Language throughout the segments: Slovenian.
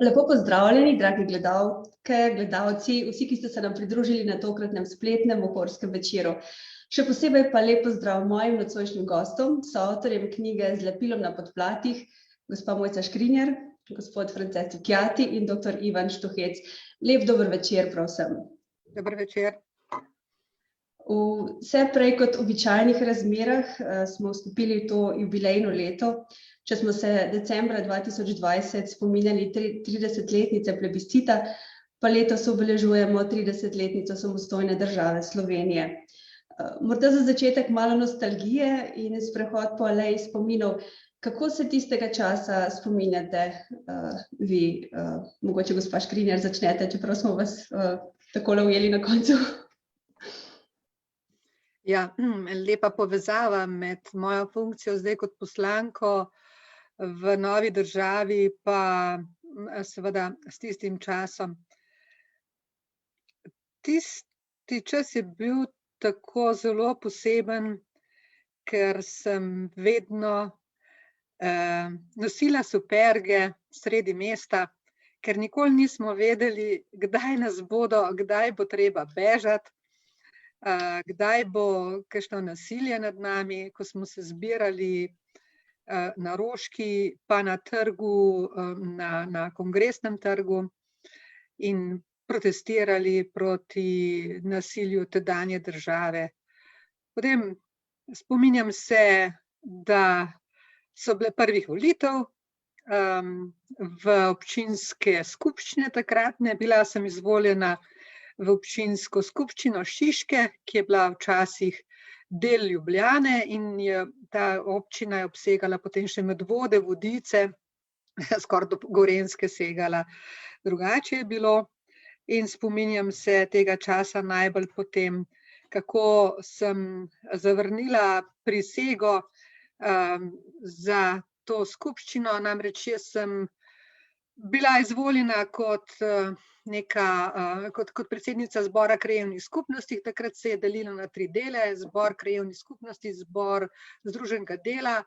Lepo pozdravljeni, dragi gledalke, gledalci, vsi, ki ste se nam pridružili na tokratnem spletnem Okorskem večeru. Še posebej pa lep pozdrav mojim nocojšnjim gostom, soavtorjem knjige Z lepilom na podplatih, gospa Mojca Škrinjar, gospod France Cukjati in dr. Ivan Štuhec. Lep dober večer, prosim. Dober večer. V vse prej kot običajnih razmerah smo vstopili v to jubilejno leto. Če smo se decembra 2020 spominjali 30-letnice plebiscita, pa letos obeležujemo 30-letnico samostojne države Slovenije. Morda za začetek malo nostalgije in sprehod po aleji spominov, kako se tistega časa spominjate vi, mogoče gospa Škrinjar začnete, čeprav smo vas takole ujeli na koncu. Ja, lepa povezava med mojo funkcijo zdaj kot poslanko v novi državi, pa seveda s tistim časom. Tisti čas je bil tako zelo poseben, ker sem vedno nosila superge sredi mesta, ker nikoli nismo vedeli, kdaj bo treba bežati, kdaj bo kakšno nasilje nad nami, ko smo se zbirali na Roški, pa na trgu, na Kongresnem trgu in protestirali proti nasilju tedanje države. Potem spominjam se, da so bile prvih volitev v občinske skupščine takratne. Bila sem izvoljena v občinsko skupščino Šiške, ki je bila včasih del Ljubljane in ta občina je obsegala potem še Medvode, Vodice, skoraj do Gorenjske segala. Drugače je bilo in spominjam se tega časa najbolj potem, kako sem zavrnila prisego za to skupščino, namreč jaz sem bila izvoljena kot kot predsednica zbora krajevnih skupnosti. Takrat se je delilo na 3 dele, zbor krajevnih skupnosti, zbor združenega dela,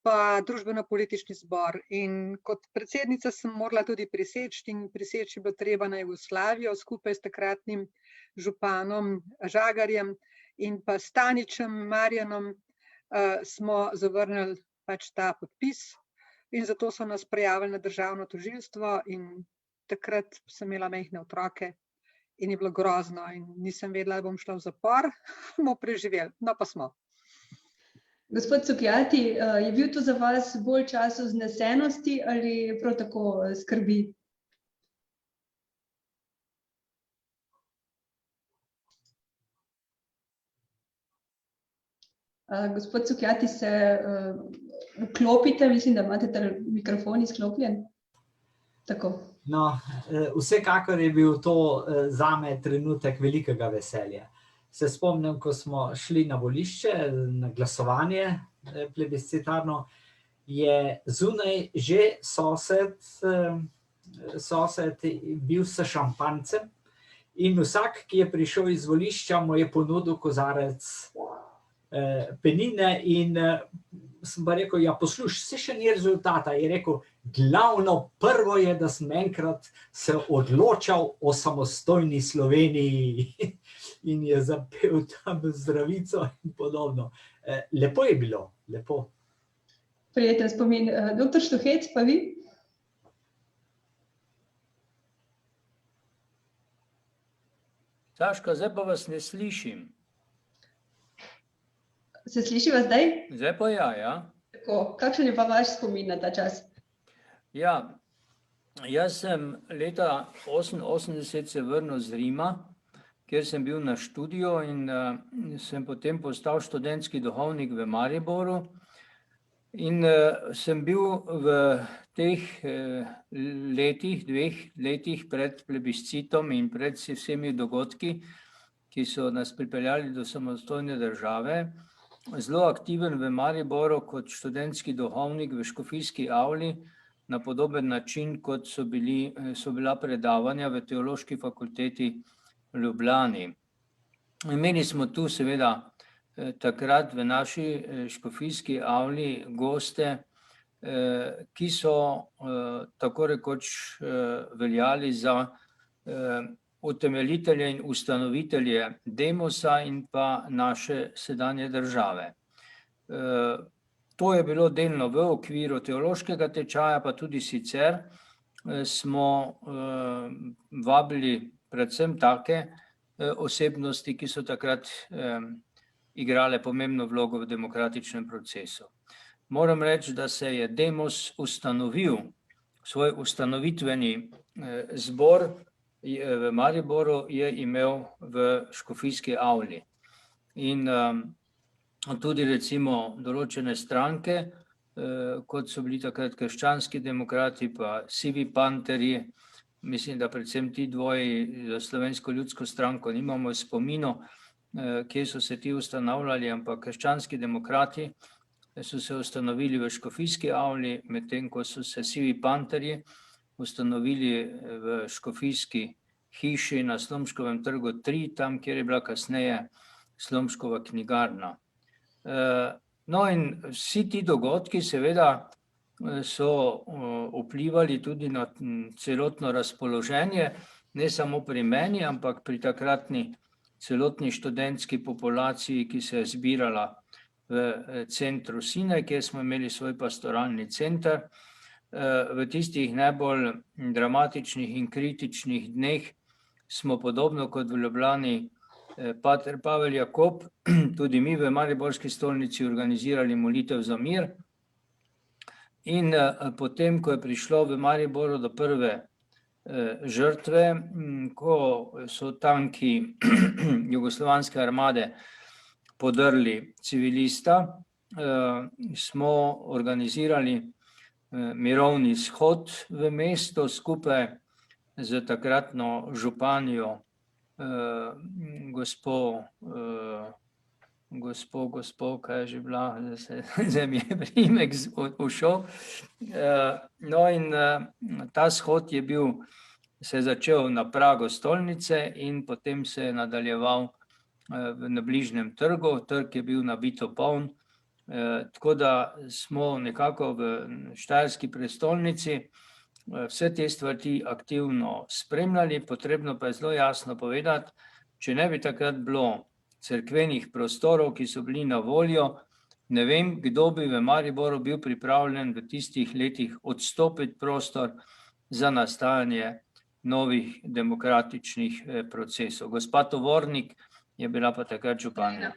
pa družbeno-politični zbor. In kot predsednica sem morala tudi priseči in priseči je bilo treba na Jugoslavijo skupaj s takratnim županom Žagarjem in pa Staničem Marjanom smo zavrnili pač ta podpis in zato so nas prijavili na državno tožilstvo in takrat sem imela majhne otroke in je bilo grozno in nisem vedela, da bom šla v zapor, bomo preživeli, no pa smo. Gospod Cukjati, je bil to za vas bolj čas vznesenosti ali prav tako skrbi? Gospod Cukjati, se vklopite, mislim, da imate mikrofon izklopljen. Tako. No, vsekakor je bil to zame trenutek velikega veselja. Se spomnim, ko smo šli na volišče, na glasovanje plebiscitarno, je zunaj že sosed bil s šampanjcem in vsak, ki je prišel iz volišča, mu je ponudil kozarec penine in sem pa rekel, ja poslušaj, saj še ni rezultata. Je rekel, glavno prvo je, da sem enkrat se odločal o samostojni Sloveniji in je zapel tam Zdravico in podobno. Lepo je bilo, lepo. Prijeten spomin. Doktor Štuhec, pa vi? Saška, zdaj pa vas ne slišim. Se slišiva zdaj? Zdaj pa ja. Tako, kakšen je pa vaš spomin na ta čas? Ja, jaz sem leta 1988 se vrnil z Rima, kjer sem bil na študiju in sem potem postal študentski duhovnik v Mariboru in sem bil v teh letih, 2 letih pred plebiscitom in pred vsemi dogodki, ki so nas pripeljali do samostojne države, zelo aktiven v Mariboru kot študentski duhovnik v škofijski avli na podoben način, kot so bila predavanja v Teološki fakulteti v Ljubljani. Imeli smo tu seveda takrat v naši škofijski avli goste ki so tako rekoč veljali za utemeljitelje in ustanovitelje Demosa in pa naše sedanje države. To je bilo delno v okviru teološkega tečaja, pa tudi sicer smo vabili predvsem take osebnosti, ki so takrat igrale pomembno vlogo v demokratičnem procesu. Moram reči, da se je Demos ustanovil, svoj ustanovitveni zbor v Mariboru je imel v škofijski avli. In tudi recimo določene stranke, kot so bili takrat krščanski demokrati pa sivi panterji, mislim, da predvsem ti dvoji za Slovensko ljudsko stranko nimamo spomino, kje so se ti ustanavljali, ampak krščanski demokrati so se ustanovili v škofijski avli, medtem ko so se sivi panterji ustanovili v škofijski hiši na Slomškovem trgu 3, tam, kjer je bila kasneje Slomškova knjigarna. No in vsi ti dogodki seveda so vplivali tudi na celotno razpoloženje, ne samo pri meni, ampak pri takratni celotni študentski populaciji, ki se je zbirala v centru Sinaj, kjer smo imeli svoj pastoralni center. V tistih najbolj dramatičnih in kritičnih dneh smo podobno kot v Ljubljani pater Pavel Jakob, tudi mi v Mariborski stolnici organizirali molitev za mir. In potem, ko je prišlo v Mariboru do prve žrtve, ko so tanki jugoslovanske armade podrli civilista, smo organizirali mirovni shod v mesto skupaj z takratno županjo gospo, kaj je že bila, zdaj mi je priimek ušel. No in ta shod je bil, se je začel na pragu stolnice in potem se je nadaljeval na bližnjem trgu, trg je bil nabito poln, tako da smo nekako v štajerski prestolnici vse te stvari aktivno spremljali. Potrebno pa je zelo jasno povedati, če ne bi takrat bilo cerkvenih prostorov, ki so bili na voljo, ne vem, kdo bi v Mariboru bil pripravljen v tistih letih odstopiti prostor za nastajanje novih demokratičnih procesov. Gospa Tovornik je bila pa takrat županja.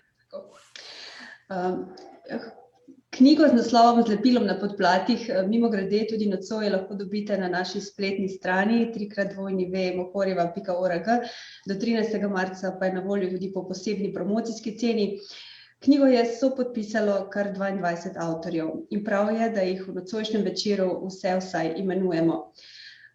Knjigo z naslovom Z lepilom na podplatih, mimogrede tudi nocoj lahko dobite na naši spletni strani www.mohorjeva.org. Do 13. marca pa je na voljo tudi po posebni promocijski ceni. Knjigo je sopodpisalo kar 22 avtorjev in prav je, da jih v nocojšnjem večeru vsaj imenujemo.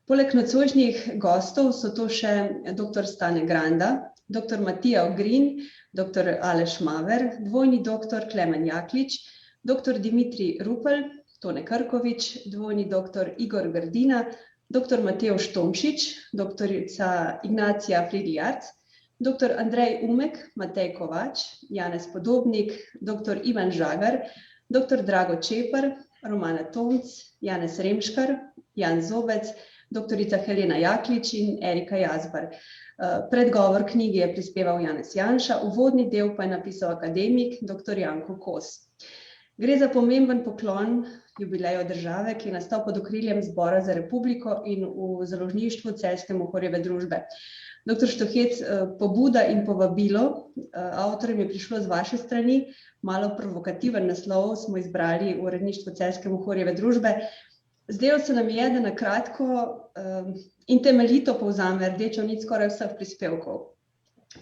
Poleg nocojšnjih gostov so to še dr. Stane Granda, dr. Matija Ogrin, dr. Aleš Maver, dvojni dr. Klemen Jaklič, dr. Dimitrij Rupel, Tone Krkovič, dvojni dr. Igor Grdina, dr. Matevž Tomšič, dr. Ignacija Fridl-Jarc, dr. Andrej Umek, Matej Kovač, Janez Podobnik, dr. Ivan Žagar, dr. Drago Čepar, Romana Tomc, Janez Remškar, Jan Zobec, dr. Helena Jaklič in Erika Jazbar. Predgovor knjigi je prispeval Janez Janša, uvodni del pa je napisal akademik dr. Janko Kos. Gre za pomemben poklon jubileju države, ki je nastal pod okriljem Zbora za republiko in v založništvu Celjske Mohorjeve družbe. Dr. Štuhec, pobuda in povabilo avtorjem je prišlo z vaše strani, malo provokativen naslov smo izbrali v uredništvu Celjske Mohorjeve družbe. Zdelo se nam je, da na kratko in temeljito povzame rdečo nit skoraj vseh prispevkov.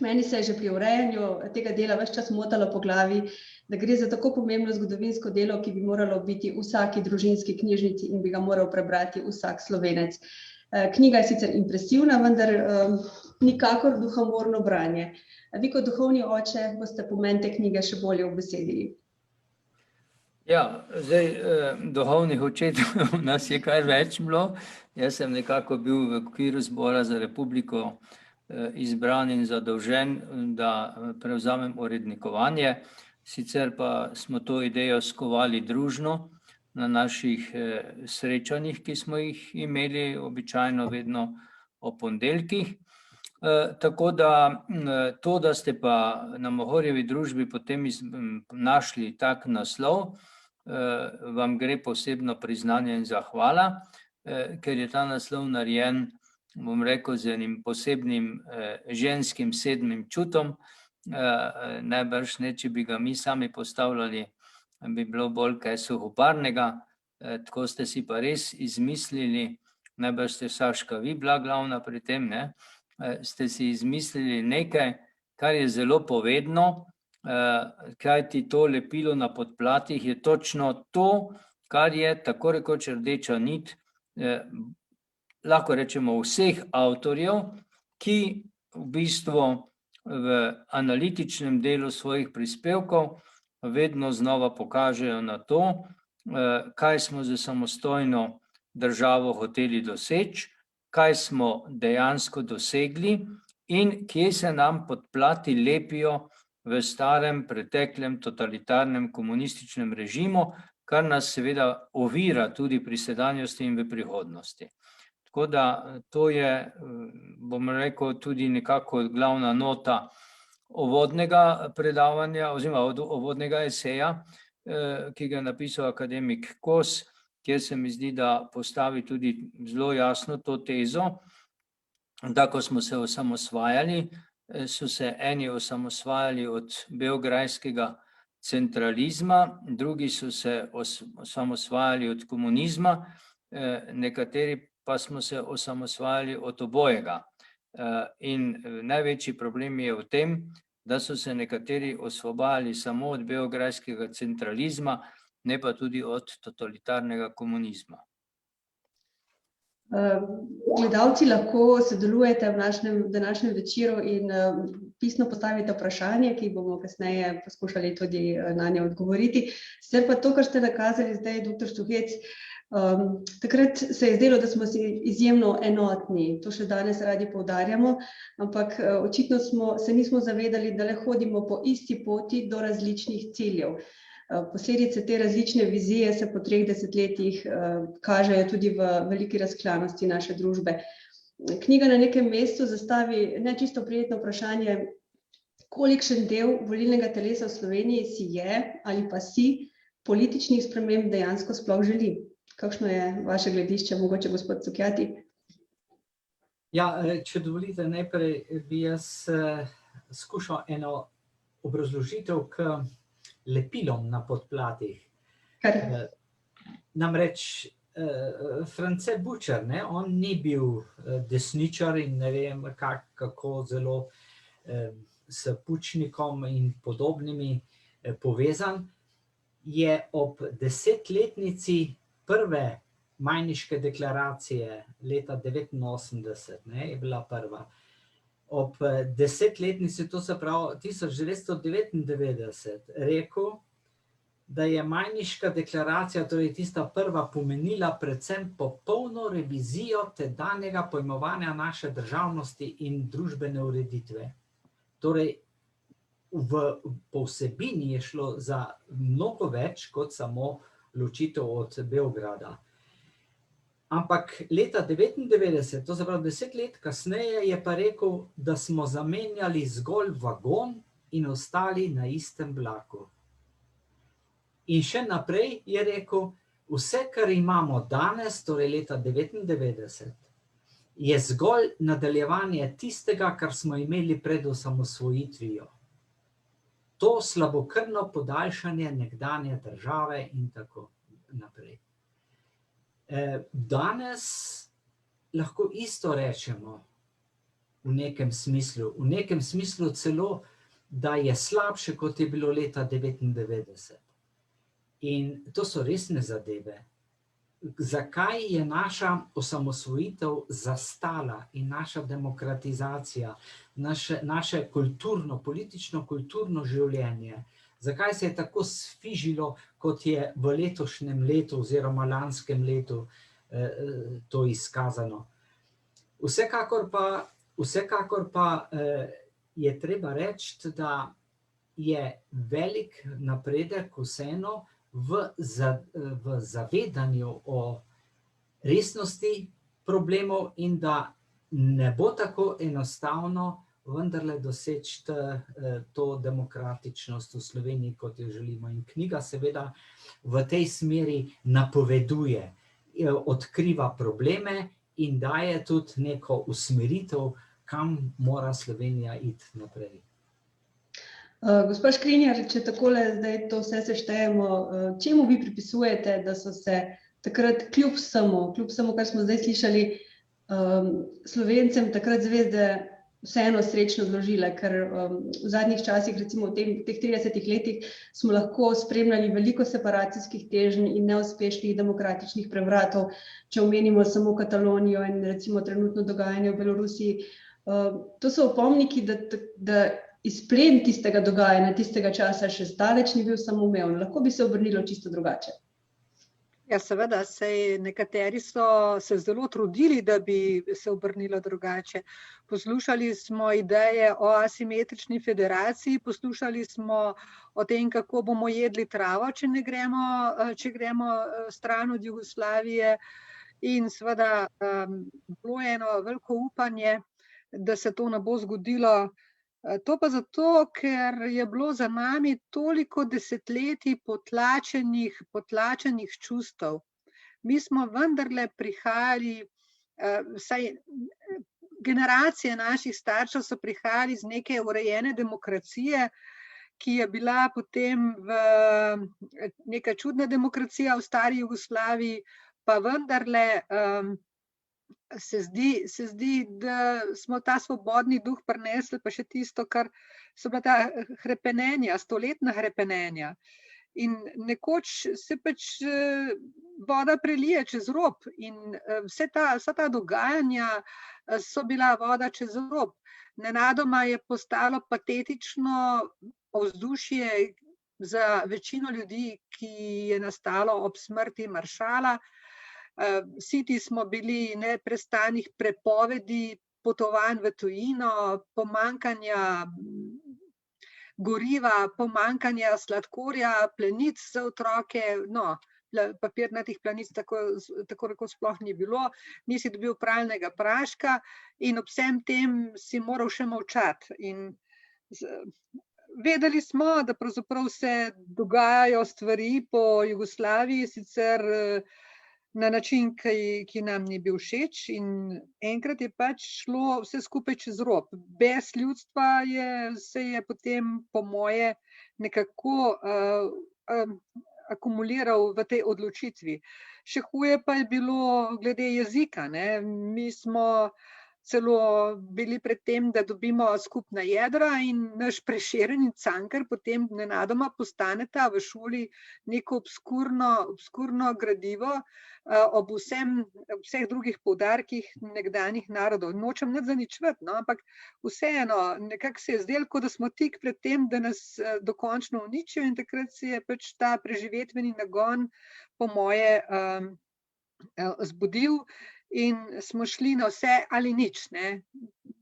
Meni se je že pri urejanju tega dela ves čas motalo po glavi, da gre za tako pomembno zgodovinsko delo, ki bi moralo biti v vsaki družinski knjižnici in bi ga moral prebrati vsak Slovenec. Knjiga je sicer impresivna, vendar nikakor duhomorno branje. Vi kot duhovni oče boste pomen te knjige še bolje ubesedili. Ja, zdaj duhovnih očetov nas je kar več bilo. Jaz sem nekako bil v okviru Zbora za republiko izbran in zadolžen, da prevzamem urednikovanje. Sicer pa smo to idejo skovali družno na naših srečanjih, ki smo jih imeli običajno vedno o ponedeljkih. Tako da to, da ste pa na Mohorjevi družbi potem našli tak naslov, vam gre posebno priznanje in zahvala, ker je ta naslov narejen, bom rekel, z enim posebnim ženskim sedmim čutom. Najbrž ne, če bi ga mi sami postavljali, bi bilo bolj kaj suhoparnega, tako ste si pa res izmislili, najbrž ste, Saška, vi bila glavna pri tem, ne? Ste si izmislili nekaj, kar je zelo povedno, kajti to lepilo na podplatih je točno to, kar je tako rekoč rdeča nit, lahko rečemo vseh avtorjev, ki v bistvu v analitičnem delu svojih prispevkov vedno znova pokažejo na to, kaj smo za samostojno državo hoteli doseči, kaj smo dejansko dosegli in kje se nam podplati lepijo v starem, preteklem, totalitarnem, komunističnem režimu, kar nas seveda ovira tudi pri sedanjosti in v prihodnosti. Tako da to je, bom rekel, tudi nekako glavna nota uvodnega predavanja oziroma uvodnega eseja, ki ga je napisal akademik Kos, kjer se mi zdi, da postavi tudi zelo jasno to tezo, da ko smo se osamosvajali, so se eni osamosvajali od beograjskega centralizma, drugi so se osamosvajali od komunizma, nekateri pa smo se osamosvajali od obojega. In največji problem je v tem, da so se nekateri osvobajali samo od beograjskega centralizma, ne pa tudi od totalitarnega komunizma. Gledalci lahko sodelujete v našem današnjem večeru in pisno postavite vprašanje, ki bomo kasneje poskušali tudi na nje odgovoriti. Sicer pa to, kar ste nakazali zdaj, dr. Štuhec, takrat se je zdelo, da smo si izjemno enotni, to še danes radi poudarjamo, ampak očitno se nismo zavedali, da le hodimo po isti poti do različnih ciljev. Posledice te različne vizije se po 3 desetletjih kažejo tudi v veliki razklanosti naše družbe. Knjiga na nekem mestu zastavi nečisto prijetno vprašanje, kolikšen del volilnega telesa v Sloveniji si je ali pa si političnih sprememb dejansko sploh želi. Kakšno je vaše gledišče, mogoče gospod Cukjati? Ja, če dovolite, najprej bi jaz skušal eno obrazložitev k lepilom na podplatih. Namreč France Bučar, on ni bil desničar in ne vem kako zelo s Pučnikom in podobnimi povezan, je ob 10-letnici prve Majniške deklaracije leta 1989, je bila prva. Ob 10-letnici, to se pravi 1999, rekel, da je Majniška deklaracija, torej tista prva, pomenila predvsem popolno revizijo tedanjega pojmovanja naše državnosti in družbene ureditve. Torej, po vsebini je šlo za mnogo več kot samo ločitev od Beograda. Ampak leta 1999, to se pravi 10 let kasneje, je pa rekel, da smo zamenjali zgolj vagon in ostali na istem vlaku. In še naprej je rekel, vse, kar imamo danes, torej leta 1999, je zgolj nadaljevanje tistega, kar smo imeli pred osamosvojitvijo. To slabokrvno podaljšanje nekdanje države in tako naprej. Danes lahko isto rečemo v nekem smislu celo, da je slabše, kot je bilo leta 1999. In to so resne zadeve. Zakaj je naša osamosvojitev zastala in naša demokratizacija, naše politično-kulturno življenje, zakaj se je tako sfižilo, kot je v letošnjem letu oziroma lanskem letu to izkazano. Vsekakor pa je treba reči, da je velik napredek vseeno v zavedanju o resnosti problemov in da ne bo tako enostavno vendarle doseči to demokratičnost v Sloveniji, kot jo želimo. In knjiga seveda v tej smeri napoveduje, odkriva probleme in daje tudi neko usmeritev, kam mora Slovenija iti naprej. Gospa Škrinjar, če takole zdaj to vse seštejemo, čemu vi pripisujete, da so se takrat kljub vsemu, kar smo zdaj slišali, Slovencem takrat zvezde vseeno srečno odložile, ker v zadnjih časih, recimo v teh 30 letih, smo lahko spremljali veliko separacijskih teženj in neuspešnih demokratičnih prevratov, če omenimo samo Katalonijo in recimo trenutno dogajanje v Belorusiji. To so opomniki, da izplen tistega dogajanja, tistega časa še zdaleč ni bil samoumeven, lahko bi se obrnilo čisto drugače. Ja, seveda, nekateri so se zelo trudili, da bi se obrnilo drugače. Poslušali smo ideje o asimetrični federaciji, poslušali smo o tem, kako bomo jedli travo, če gremo stran od Jugoslavije, in seveda bilo je eno veliko upanje, da se to ne bo zgodilo. To pa zato, ker je bilo za nami toliko desetletij potlačenih čustev. Mi smo vendarle prihajali, vsaj generacije naših staršev so prihajali iz neke urejene demokracije, ki je bila potem neka čudna demokracija v stari Jugoslaviji, pa vendarle se zdi, da smo ta svobodni duh prinesli, pa še tisto, kar so bila ta hrepenenja, stoletna hrepenenja. In nekoč se pač voda prelije čez rob in vsa ta dogajanja so bila voda čez rob. Nenadoma je postalo patetično vzdušje za večino ljudi, ki je nastalo ob smrti maršala. Siti smo bili neprestanih prepovedi potovanj v tujino, pomanjkanja goriva, pomanjkanja sladkorja, plenic za otroke, papirnatih plenic tako rekoč sploh ni bilo, nisi dobil pralnega praška in ob vsem tem si moral še molčati. In vedeli smo, da pravzaprav se dogajajo stvari po Jugoslaviji, sicer na način, ki nam ni bil všeč, in enkrat je pač šlo vse skupaj čez rob. Bes ljudstva se je potem, po moje, nekako akumuliral v tej odločitvi. Še huje pa je bilo glede jezika, ne. Mi smo celo bili pred tem, da dobimo skupna jedra in naš Prešeren in Cankar potem nenadoma postaneta v šoli neko obskurno gradivo ob vseh drugih poudarkih nekdanjih narodov. Nočem nič zaničevati, ampak vseeno, nekako se je zdelo, kot da smo tik pred tem, da nas dokončno uničijo, in takrat se je pač ta preživetveni nagon, po moje, zbudil. In smo šli na vse ali nič, ne.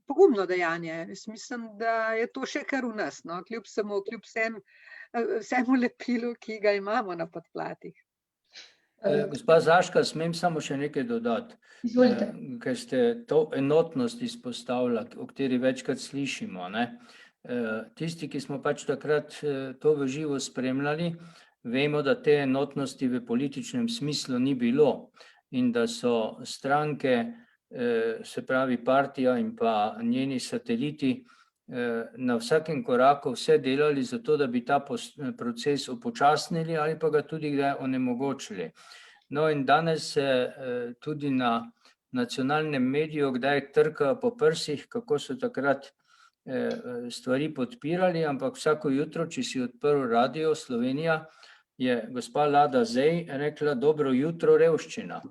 Pogumno dejanje. Jaz mislim, da je to še kar v nas, kljub vsemu lepilu, ki ga imamo na podplatih. Gospa Zaška, smem samo še nekaj dodati. Izvolite. Ker ste to enotnost izpostavila, o kateri večkrat slišimo, ne. Tisti, ki smo pač takrat to v živo spremljali, vemo, da te enotnosti v političnem smislu ni bilo. In da so stranke, se pravi partija in pa njeni sateliti, na vsakem koraku vse delali za to, da bi ta proces upočasnili ali pa ga tudi kdaj onemogočili. No, in danes se tudi na nacionalnem mediju kdaj trka po prsih, kako so takrat stvari podpirali, ampak vsako jutro, če si odprl Radio Slovenija, je gospa Lada Zej rekla: dobro jutro, revščina.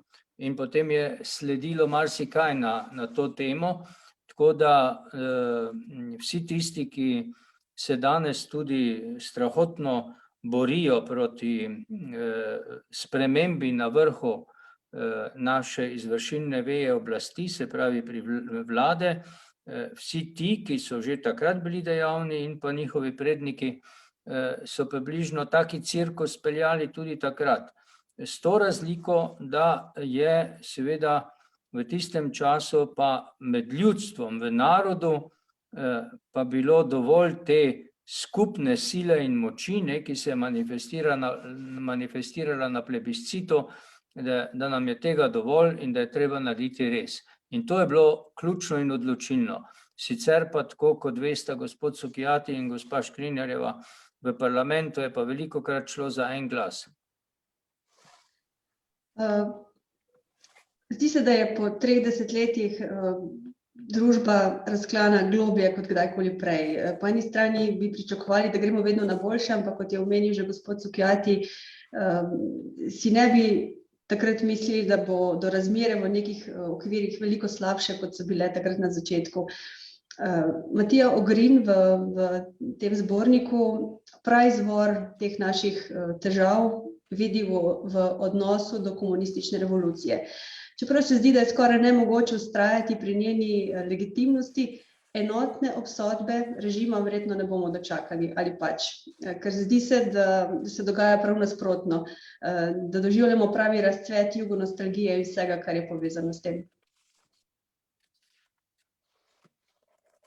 In potem je sledilo marsikaj na to temo, tako da vsi tisti, ki se danes tudi strahotno borijo proti spremembi na vrhu naše izvršilne veje oblasti, se pravi pri vlade, vsi ti, ki so že takrat bili dejavni in pa njihovi predniki, so približno taki cirkus peljali tudi takrat. S to razliko, da je seveda v tistem času pa med ljudstvom, v narodu, pa bilo dovolj te skupne sile in moči, ki se je manifestirala na plebiscitu, da nam je tega dovolj in da je treba narediti res. In to je bilo ključno in odločilno. Sicer pa tako, kot veste, gospod Cukjati in gospa Škrinjarjeva, v parlamentu je pa velikokrat šlo za en glas. Zdi se, da je po 30 letih družba razklana globlje kot kdajkoli prej. Po eni strani bi pričakovali, da gremo vedno na boljše, ampak kot je omenil že gospod Cukjati, si ne bi takrat mislili, da bodo razmere v nekih okvirih veliko slabše, kot so bile takrat na začetku. Matija Ogrin v tem zborniku praizvor teh naših težav vidi v odnosu do komunistične revolucije. Čeprav se zdi, da je skoraj nemogoče vztrajati pri njeni legitimnosti, enotne obsodbe režima verjetno ne bomo dočakali, ali pač. Ker zdi se, da se dogaja prav nasprotno, da doživljamo pravi razcvet jugonostalgije in vsega, kar je povezano s tem.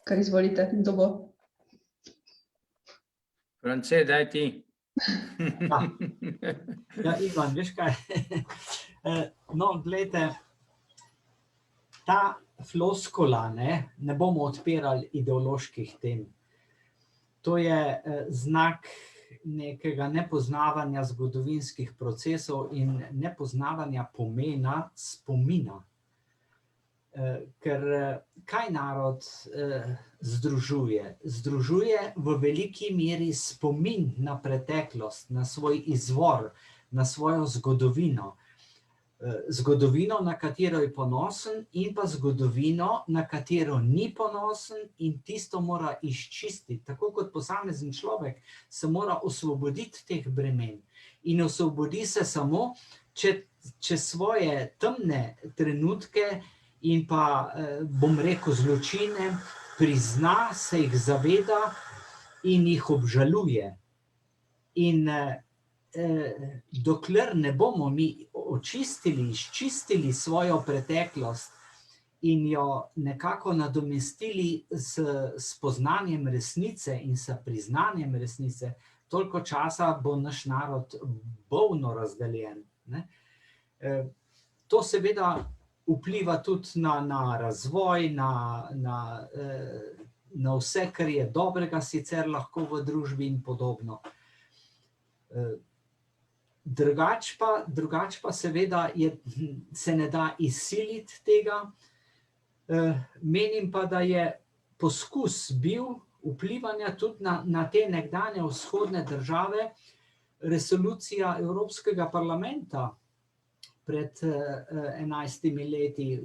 Kar izvolite, kdo bo? France, daj ti. Ja, Ivan, veš kaj? No, gledajte, ta floskula, ne bomo odpirali ideoloških tem. To je znak nekega nepoznavanja zgodovinskih procesov in nepoznavanja pomena spomina. Ker kaj narod združuje? Združuje v veliki meri spomin na preteklost, na svoj izvor, na svojo zgodovino. Zgodovino, na katero je ponosen, in pa zgodovino, na katero ni ponosen, in tisto mora izčistiti. Tako kot posamezen človek se mora osvoboditi teh bremen. In osvobodi se samo, če svoje temne trenutke in pa, bom rekel, zločine prizna, se jih zaveda in jih obžaluje. In dokler ne bomo mi očistili, izčistili svojo preteklost in jo nekako nadomestili s spoznanjem resnice in s priznanjem resnice, toliko časa bo naš narod bolno razdeljen. To seveda vpliva tudi na razvoj, na vse, kar je dobrega sicer lahko v družbi in podobno. Drugač pa seveda se ne da izsiliti tega. Menim pa, da je poskus bil vplivanja tudi na te nekdanje vzhodne države, resolucija Evropskega parlamenta pred 11 leti,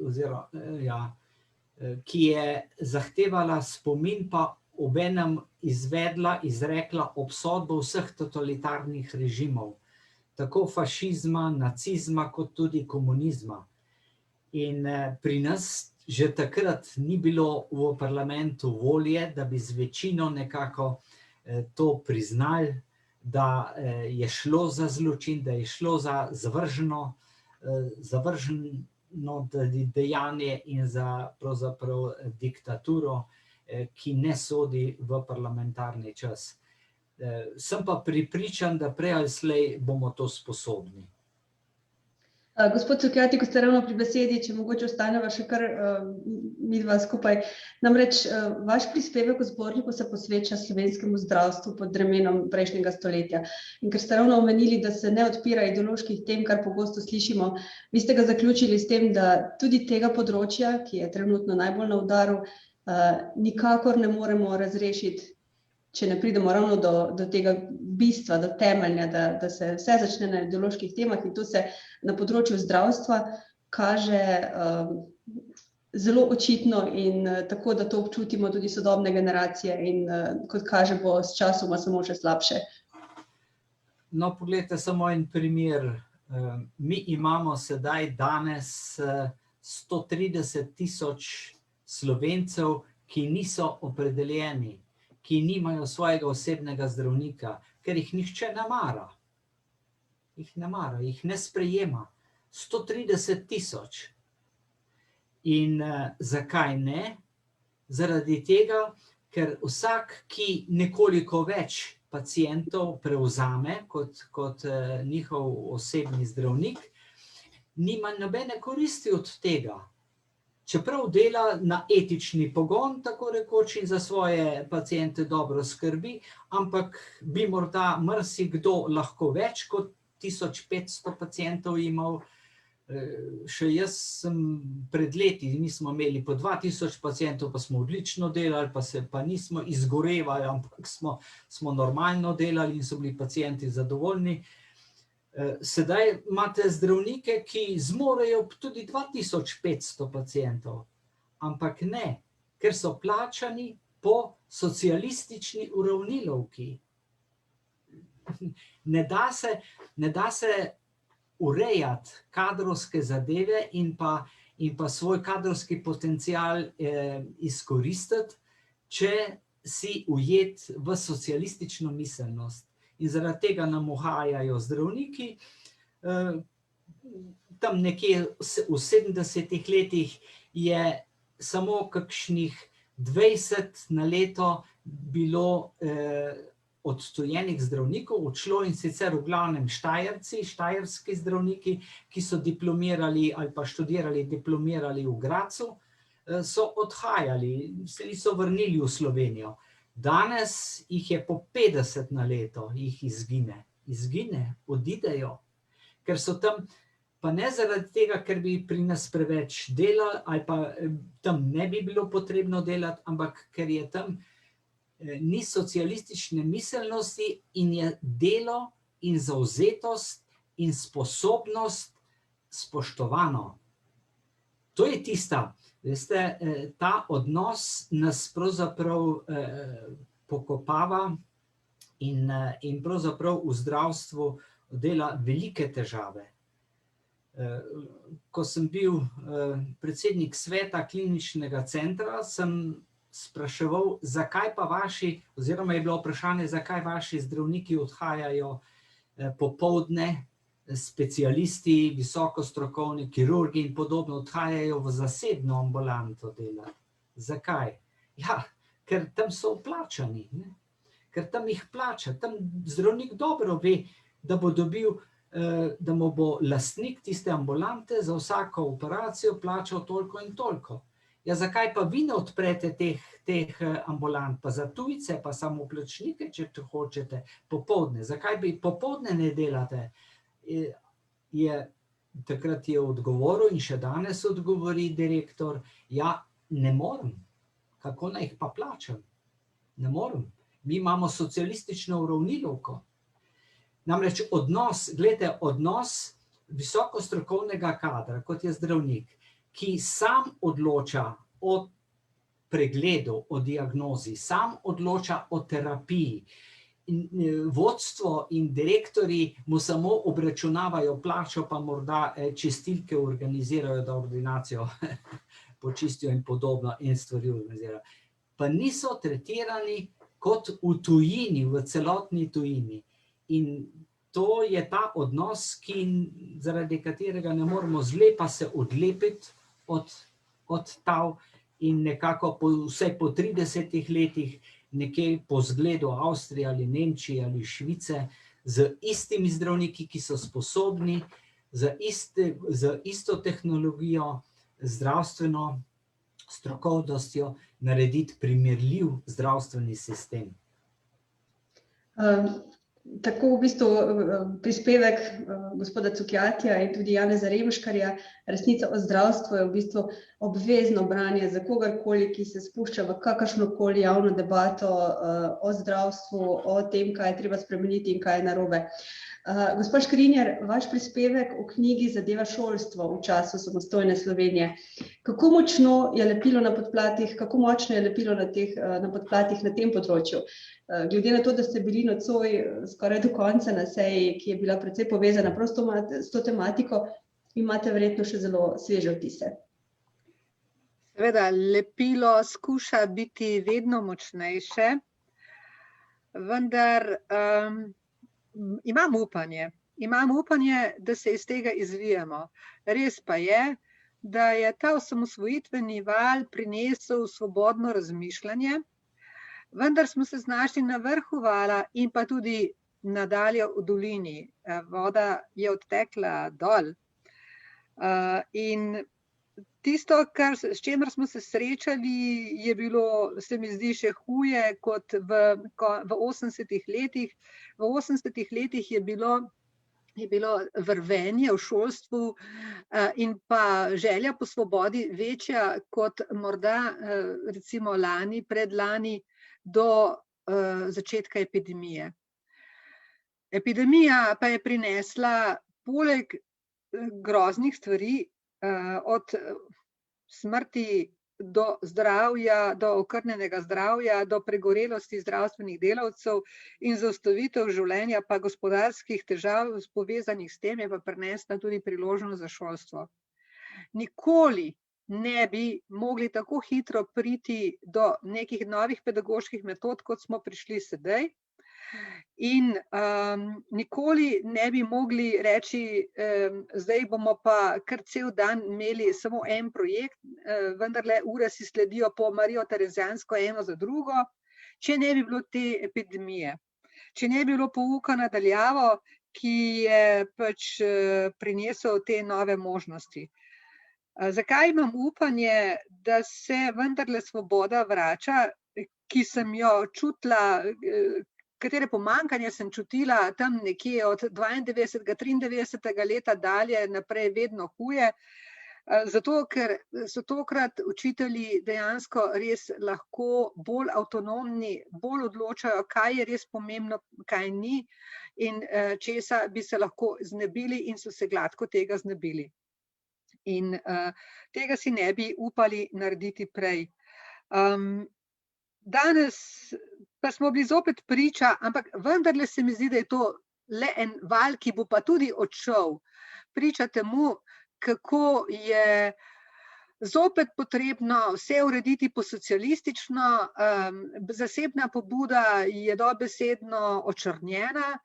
ki je zahtevala spomin, pa obenem izrekla obsodbo vseh totalitarnih režimov, tako fašizma, nacizma, kot tudi komunizma. In pri nas že takrat ni bilo v parlamentu volje, da bi z večino nekako to priznali, da je šlo za zločin, da je šlo za zavrženo dejanje in za pravzaprav diktaturo, ki ne sodi v parlamentarni čas. Sem pa prepričan, da prej ali slej bomo to sposobni. Gospod Cukjati, ko ste ravno pri besedi, če mogoče ostaneva še kar midva skupaj. Namreč vaš prispevek v zborniku se posveča slovenskemu zdravstvu pod bremenom prejšnjega stoletja. In ker ste ravno omenili, da se ne odpira ideoloških tem, kar pogosto slišimo, vi ste ga zaključili s tem, da tudi tega področja, ki je trenutno najbolj na udaru, nikakor ne moremo razrešiti, če ne pridemo ravno do tega bistva, do temelja, da se vse začne na ideoloških temah, in to se na področju zdravstva kaže zelo očitno in tako, da to občutimo tudi sodobne generacije in kot kaže, bo s časoma samo še slabše. No, poglejte samo en primer. Mi imamo sedaj danes 130 000 Slovencev, ki niso opredeljeni, ki nimajo svojega osebnega zdravnika, ker jih nihče ne mara. Jih ne sprejema. 130 000. In zakaj ne? Zaradi tega, ker vsak, ki nekoliko več pacientov prevzame kot njihov osebni zdravnik, nima nobene koristi od tega. Čeprav dela na etični pogon, tako rekoč, in za svoje paciente dobro skrbi, ampak bi morda marsikdo lahko več kot 1500 pacientov imel. Še jaz sem pred leti, mi smo imeli po 2000 pacientov, pa smo odlično delali, pa nismo izgorevali, ampak smo normalno delali in so bili pacienti zadovoljni. Sedaj imate zdravnike, ki zmorejo tudi 2500 pacientov, ampak ne, ker so plačani po socialistični uravnilovki. Ne da se urejati kadrovske zadeve in pa svoj kadrovski potencial izkoristiti, če si ujet v socialistično miselnost. In zaradi tega nam uhajajo zdravniki. Tam nekje v 70 letih je samo kakšnih 20 na leto bilo odtujenih zdravnikov, odšlo, in sicer v glavnem Štajerci, štajerski zdravniki, ki so diplomirali ali pa študirali, diplomirali v Grazu, so odhajali, se niso vrnili v Slovenijo. Danes jih je po 50 na leto, jih izgine, odidejo, ker so tam, pa ne zaradi tega, ker bi pri nas preveč delali, ali pa tam ne bi bilo potrebno delati, ampak ker je tam ni socialistične miselnosti in je delo in zavzetost in sposobnost spoštovano. To je tista, veste, ta odnos nas pravzaprav pokopava in pravzaprav v zdravstvu dela velike težave. Ko sem bil predsednik sveta kliničnega centra, sem spraševal, zakaj pa oziroma je bilo vprašanje, zakaj vaši zdravniki odhajajo popoldne, specialisti, visokostrokovni kirurgi in podobno, odhajajo v zasebno ambulanto delati. Zakaj? Ja, ker tam so plačani, ne? Ker tam jih plača, tam zdravnik dobro ve, da bo dobil, da mu bo lastnik tiste ambulante za vsako operacijo plačal toliko in toliko. Ja, zakaj pa vi ne odprete teh ambulant, pa za tujce, pa samoplačnike, če hočete, popoldne? Zakaj bi popoldne ne delate? Takrat je odgovoril in še danes odgovori direktor, ja, ne morem. Kako naj jih pa plačam? Ne morem. Mi imamo socialistično uravnilovko. Namreč odnos visokostrokovnega kadra, kot je zdravnik, ki sam odloča o pregledu, o diagnozi, sam odloča o terapiji. Vodstvo in direktorji mu samo obračunavajo plačo, pa morda čistilke organizirajo, da ordinacijo počistijo in podobno in stvari organizirajo. Pa niso tretirani kot v tujini, v celotni tujini. In to je ta odnos, zaradi katerega ne moremo zlepa se odlepiti od tav in nekako vsaj po 30 letih nekje po zgledu Avstrije ali Nemčije ali Švice z istimi zdravniki, ki so sposobni, z isto tehnologijo, zdravstveno strokovnostjo narediti primerljiv zdravstveni sistem. Tako v bistvu prispevek gospoda Cukjatija in tudi Janeza Remškarja, Resnica o zdravstvu, je v bistvu obvezno branje za kogarkoli, ki se spušča v kakršnokoli javno debato o zdravstvu, o tem, kaj je treba spremeniti in kaj je narobe. Gospod Škrinjar, vaš prispevek v knjigi zadeva šolstvo v času samostojne Slovenije. Kako močno je lepilo na podplatih, kako močno je lepilo na podplatih na tem področju? Glede na to, da ste bili nocoj skoraj do konca na seji, ki je bila precej povezana prav s to tematiko, imate verjetno še zelo sveže vtise. Seveda, lepilo skuša biti vedno močnejše, vendar imam upanje. Imam upanje, da se iz tega izvijemo. Res pa je, da je ta osamosvojitveni val prinesel svobodno razmišljanje, vendar smo se znašli na vrhu vala in pa tudi nadalje v dolini. Voda je odtekla dol. In tisto, s čimer smo se srečali, je bilo, se mi zdi, še huje kot v 80-ih letih. V 80-ih letih je bilo vrvenje v šolstvu in pa želja po svobodi večja kot morda recimo lani, predlani do začetka epidemije. Epidemija pa je prinesla poleg groznih stvari, od smrti do zdravja, do okrnjenega zdravja, do pregorelosti zdravstvenih delavcev in zaustavitev življenja, pa gospodarskih težav povezanih s tem, je pa prinesla tudi priložnost za šolstvo. Nikoli ne bi mogli tako hitro priti do nekih novih pedagoških metod, kot smo prišli sedaj. In nikoli ne bi mogli reči, zdaj bomo pa kar cel dan imeli samo en projekt, vendarle ure si sledijo po Marijo Terezijansko eno za drugo, če ne bi bilo te epidemije, če ne bi bilo pouka na daljavo, ki je pač prinesel te nove možnosti. Zakaj imam upanje, da se vendarle svoboda vrača, ki sem jo čutila, katere pomanjkanje sem čutila tam nekje od 92. 93. leta dalje naprej vedno huje, zato ker so tokrat učitelji dejansko res lahko bolj avtonomni, bolj odločajo, kaj je res pomembno, kaj ni in česa bi se lahko znebili in so se gladko tega znebili. In tega si ne bi upali narediti prej. Danes pa smo bili zopet priča, ampak vendarle se mi zdi, da je to le en val, ki bo pa tudi odšel. Priča temu, kako je zopet potrebno vse urediti posocialistično, zasebna pobuda je dobesedno očrnjena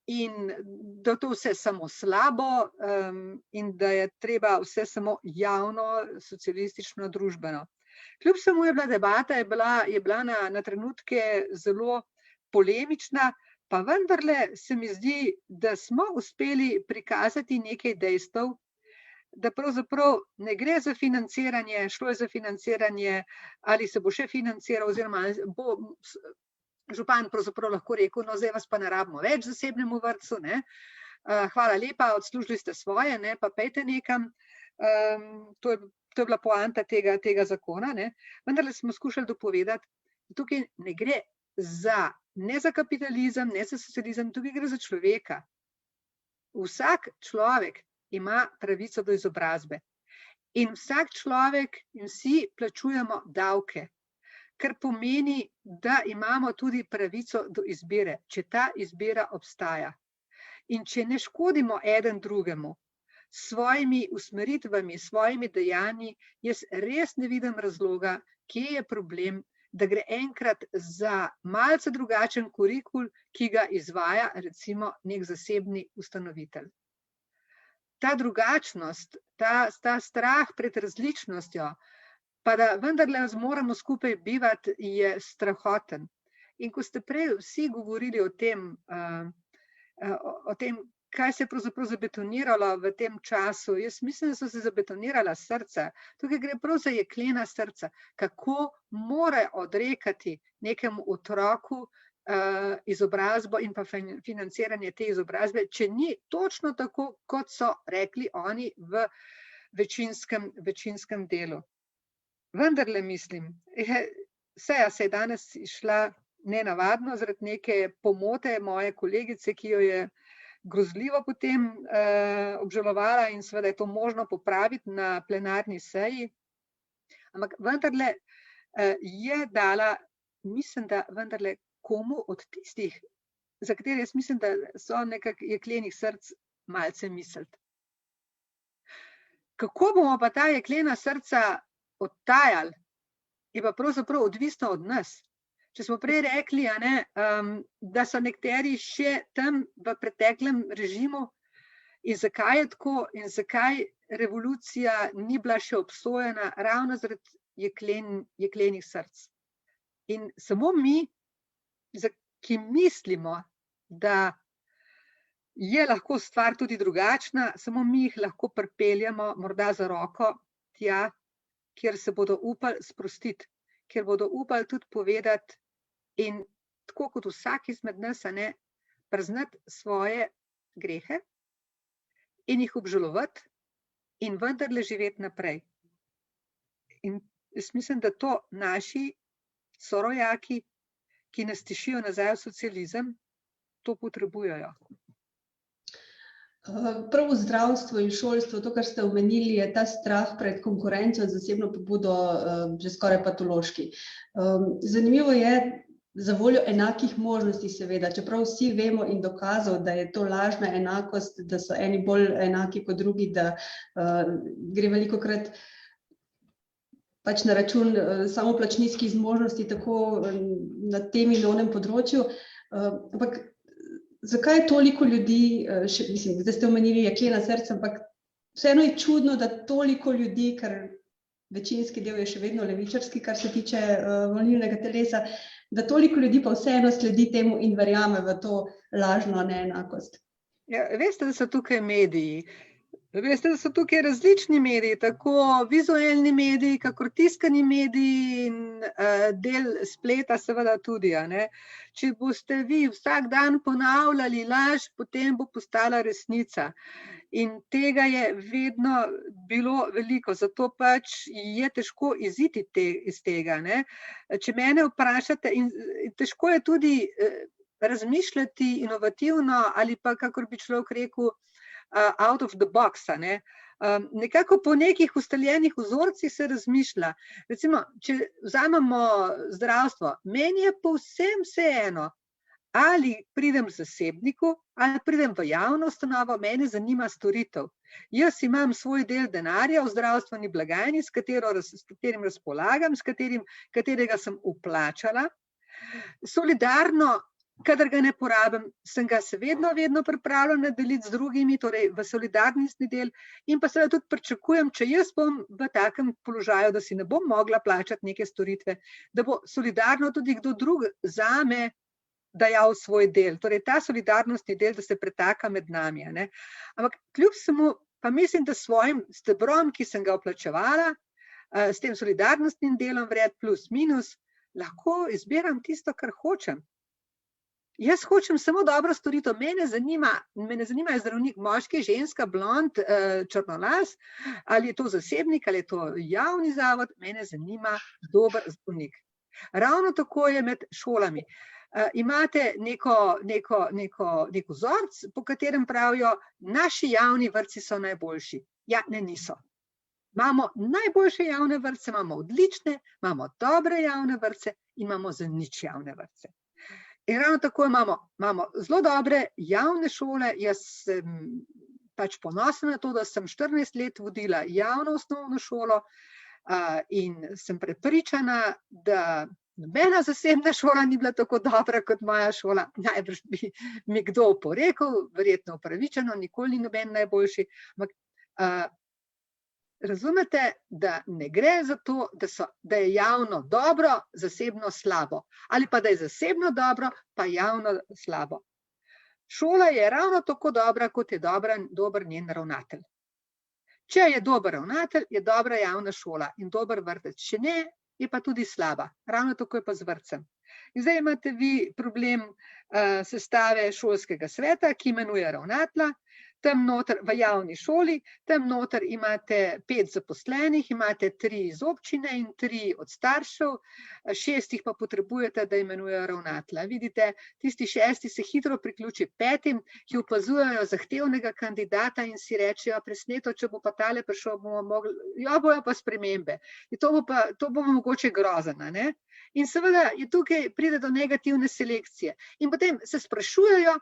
in da to vse samo slabo in da je treba vse samo javno, socialistično, družbeno. Kljub vsemu je bila debata, je bila na trenutke zelo polemična, pa vendarle se mi zdi, da smo uspeli prikazati nekaj dejstev, da pravzaprav ne gre za financiranje, šlo je za financiranje, ali se bo še financiral, oziroma bo župan pravzaprav lahko rekel, no zdaj vas pa ne rabimo več zasebnemu vrtcu, ne. Hvala lepa, odslužili ste svoje, ne, pa pejte nekam. To je bila poanta tega zakona, ne. Vendarle smo skušali dopovedati, da tukaj ne gre ne za kapitalizem, ne za socializem, tukaj gre za človeka. Vsak človek ima pravico do izobrazbe. In vsak človek in vsi plačujemo davke, kar pomeni, da imamo tudi pravico do izbire, če ta izbira obstaja. In če ne škodimo eden drugemu, s svojimi usmeritvami, s svojimi dejanji, jaz res ne vidim razloga, kje je problem, da gre enkrat za malce drugačen kurikul, ki ga izvaja recimo nek zasebni ustanovitelj. Ta drugačnost, ta strah pred različnostjo, pa da vendarle moramo skupaj bivati, je strahoten. In ko ste prej vsi govorili o tem, kaj se je pravzaprav zabetoniralo v tem času, jaz mislim, da so se zabetonirala srca. Tukaj gre prav za jeklena srca, kako mora odrekati nekemu otroku izobrazbo in pa financiranje te izobrazbe, če ni točno tako, kot so rekli oni v večinskem delu. Vendarle mislim, seja se je danes išla nenavadno zaradi neke pomote moje kolegice, ki jo je grozljivo potem obžalovala in seveda je to možno popraviti na plenarni seji. Ampak vendarle je dala, mislim, da vendarle komu od tistih, za katere jaz mislim, da so nekako jeklenih src, malce misliti. Kako bomo pa ta jeklena srca odtajali, je pa pravzaprav odvisno od nas. Če smo prej rekli, da so nekateri še tam v preteklem režimu in zakaj je tako in zakaj revolucija ni bila še obsojena ravno zaradi jeklenih src. In samo mi, ki mislimo, da je lahko stvar tudi drugačna, samo mi jih lahko pripeljamo morda za roko tja, kjer se bodo upali sprostiti, kjer bodo upali tudi povedati in tako kot vsak izmed nas, priznati svoje grehe in jih obžalovati in vendarle živeti naprej. In jaz mislim, da to naši sorojaki, ki nas tišijo nazaj v socializem, to potrebujejo. Prav v zdravstvu in šolstvu, to, kar ste omenili, je ta strah pred konkurenco in zasebno pobudo že skoraj patološki. Zanimivo je, za voljo enakih možnosti seveda, čeprav vsi vemo in dokazal, da je to lažna enakost, da so eni bolj enaki kot drugi, da gre velikokrat pač na račun samoplačniških zmožnosti tako na tem in onem področju. Ampak zakaj toliko ljudi, mislim, zdaj ste omenili jeklena srca, ampak vseeno je čudno, da toliko ljudi, ker večinski del je še vedno levičarski, kar se tiče volilnega telesa, da toliko ljudi pa vseeno sledi temu in verjame v to lažno neenakost. Ja, veste, da so tukaj mediji. Veste, da so tukaj različni mediji, tako vizualni mediji, kakor tiskani mediji in del spleta seveda tudi. Če boste vi vsak dan ponavljali laž, potem bo postala resnica. In tega je vedno bilo veliko, zato pač je težko iziti iz tega. Če mene vprašate, in težko je tudi razmišljati inovativno ali pa, kakor bi človek rekel, out of the box. Nekako po nekih ustaljenih vzorcih se razmišlja. Recimo, če vzamemo zdravstvo, meni je povsem vseeno, ali pridem v zasebniku, ali pridem v javno ustanovo, mene zanima storitev. Jaz imam svoj del denarja v zdravstveni blagajni, s katerim razpolagam, katerega sem vplačala. Solidarno, kadar ga ne porabim, sem ga se vedno pripravljena deliti z drugimi, torej v solidarnostni del, in pa seveda tudi pričakujem, če jaz bom v takem položaju, da si ne bom mogla plačati neke storitve, da bo solidarno tudi kdo drug zame dajal svoj del. Torej ta solidarnostni del, da se pretaka med nami. Ampak kljub vsemu pa mislim, da svojim stebrom, ki sem ga vplačevala, s tem solidarnostnim delom vred plus minus, lahko izbiram tisto, kar hočem. Jaz hočem samo dobro storitev. Mene zanima, je zdravnik moški, ženska, blond, črnolas, ali je to zasebnik, ali je to javni zavod, mene zanima dober zdravnik. Ravno tako je med šolami. Imate nek vzorc, po katerem pravijo, naši javni vrtci so najboljši. Ja, ne, niso. Imamo najboljše javne vrtce, imamo odlične, imamo dobre javne vrtce in imamo zanič javne vrtce. In ravno tako imamo zelo dobre javne šole. Jaz sem pač ponosna na to, da sem 14 let vodila javno osnovno šolo in sem prepričana, da nobena zasebna šola ni bila tako dobra kot moja šola. Najbrž bi mi kdo oporekal, verjetno upravičeno, nikoli ni noben najboljši. Ampak razumete, da ne gre za to, da je javno dobro, zasebno slabo. Ali pa da je zasebno dobro, pa javno slabo. Šola je ravno tako dobra, kot je dober njen ravnatelj. Če je dober ravnatelj, je dobra javna šola in dober vrtec. Če ne, je pa tudi slaba. Ravno tako je pa z vrtcem. In zdaj imate vi problem sestave šolskega sveta, ki imenuje ravnatelja. Tam noter v javni šoli, tam noter imate 5 zaposlenih, imate 3 iz občine in 3 od staršev, 6 jih pa potrebujete, da imenujejo ravnatelja. Vidite, tisti 6 se hitro priključi 5, ki opazujejo zahtevnega kandidata in si rečejo, presneto, če bo pa tale prišel, bomo mogli, bojo pa spremembe. To bo mogoče grozno. In seveda je tukaj pride do negativne selekcije. In potem se sprašujejo,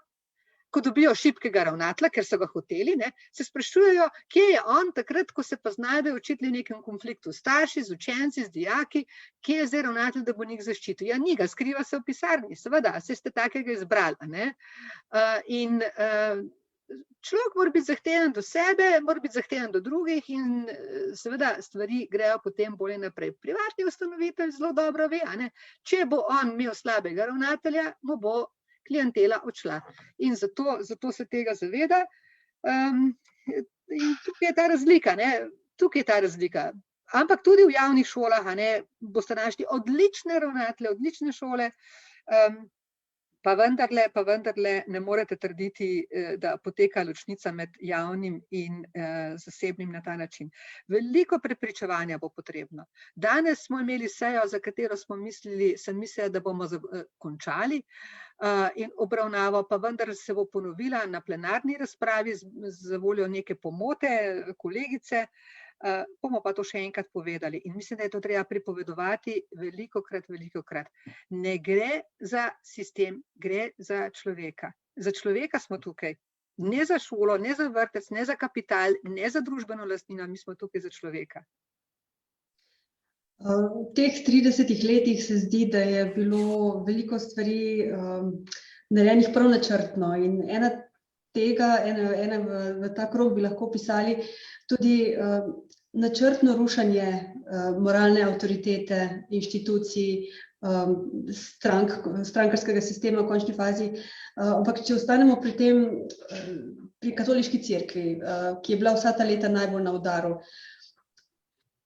ko dobijo šibkega ravnatelja, ker so ga hoteli, ne, se sprašujejo, kje je on takrat, ko se pa znajdejo učitelji v nekem konfliktu s starši, z učenci, z dijaki, kje je zdaj ravnatelj, da bo njih zaščitil. Ja, ni ga, skriva se v pisarni, seveda, saj ste takega izbrali. Ne. In človek mora biti zahteven do sebe, mora biti zahteven do drugih in seveda stvari grejo potem bolje naprej. Privatni ustanovitelj zelo dobro ve, a ne, če bo on imel slabega ravnatelja, mu bo klientela odšla. In zato se tega zaveda. In tukaj je ta razlika, ne? Tukaj je ta razlika. Ampak tudi v javnih šolah, a ne, boste našli odlične ravnatelje, odlične šole, pa vendarle ne morete trditi, da poteka ločnica med javnim in zasebnim na ta način. Veliko prepričevanja bo potrebno. Danes smo imeli sejo, za katero sem mislila, da bomo končali in obravnavo, pa vendar se bo ponovila na plenarni razpravi za voljo neke pomote kolegice. Bomo pa to še enkrat povedali in mislim, da je to treba pripovedovati velikokrat. Ne gre za sistem, gre za človeka. Za človeka smo tukaj. Ne za šolo, ne za vrtec, ne za kapital, ne za družbeno lastnino, mi smo tukaj za človeka. V teh 30 letih se zdi, da je bilo veliko stvari narejenih prav načrtno in ena v ta krog bi lahko pisali tudi načrtno rušenje moralne avtoritete, inštitucij, strankarskega sistema v končni fazi. Ampak če ostanemo pri tem, pri katoliški cerkvi, ki je bila vsa ta leta najbolj na udaru.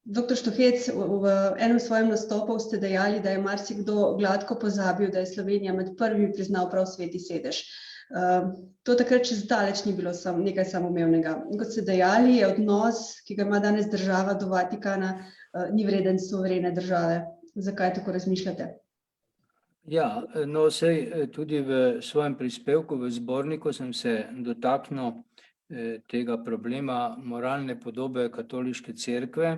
Dr. Štuhec, v enem svojem nastopu ste dejali, da je marsikdo gladko pozabil, da je Slovenija med prvimi priznal prav Sveti sedež. To takrat čez daleč ni bilo nekaj samoumevnega. Kot ste dejali, je odnos, ki ga ima danes država do Vatikana, ni vreden suverene države. Zakaj tako razmišljate? Ja, no, sej tudi v svojem prispevku v zborniku sem se dotaknil tega problema moralne podobe katoliške cerkve.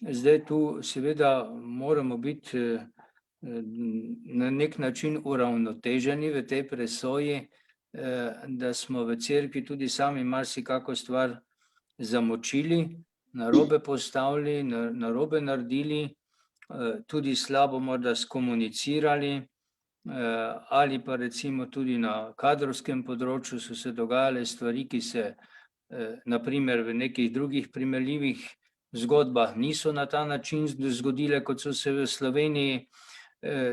Zdaj tu seveda moramo biti na nek način uravnoteženi v tej presoji, da smo v cerkvi tudi sami marsikako stvar zamočili, narobe postavili, narobe naredili, tudi slabo morda skomunicirali, ali pa recimo tudi na kadrovskem področju so se dogajale stvari, ki se na primer v nekih drugih primerljivih zgodbah niso na ta način zgodile, kot so se v Sloveniji.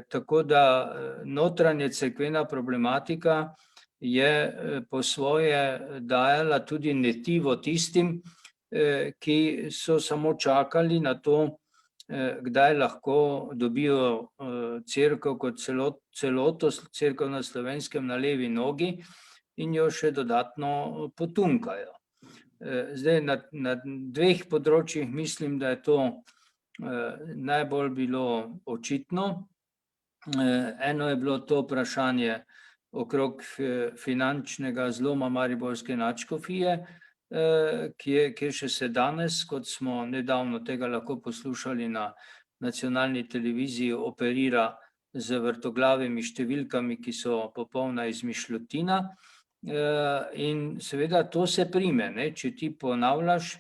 Tako da notranje cerkvena problematika je po svoje dajala tudi netivo tistim, ki so samo čakali na to, kdaj lahko dobijo cerkev kot celoto, cerkev na Slovenskem na levi nogi in jo še dodatno potunkajo. Zdaj na dveh področjih mislim, da je to najbolj bilo očitno. Eno je bilo to vprašanje okrog finančnega zloma mariborske nadškofije, kjer še se danes, kot smo nedavno tega lahko poslušali na nacionalni televiziji, operira z vrtoglavimi številkami, ki so popolna izmišljotina. In seveda to se prime, ne? Če ti ponavljaš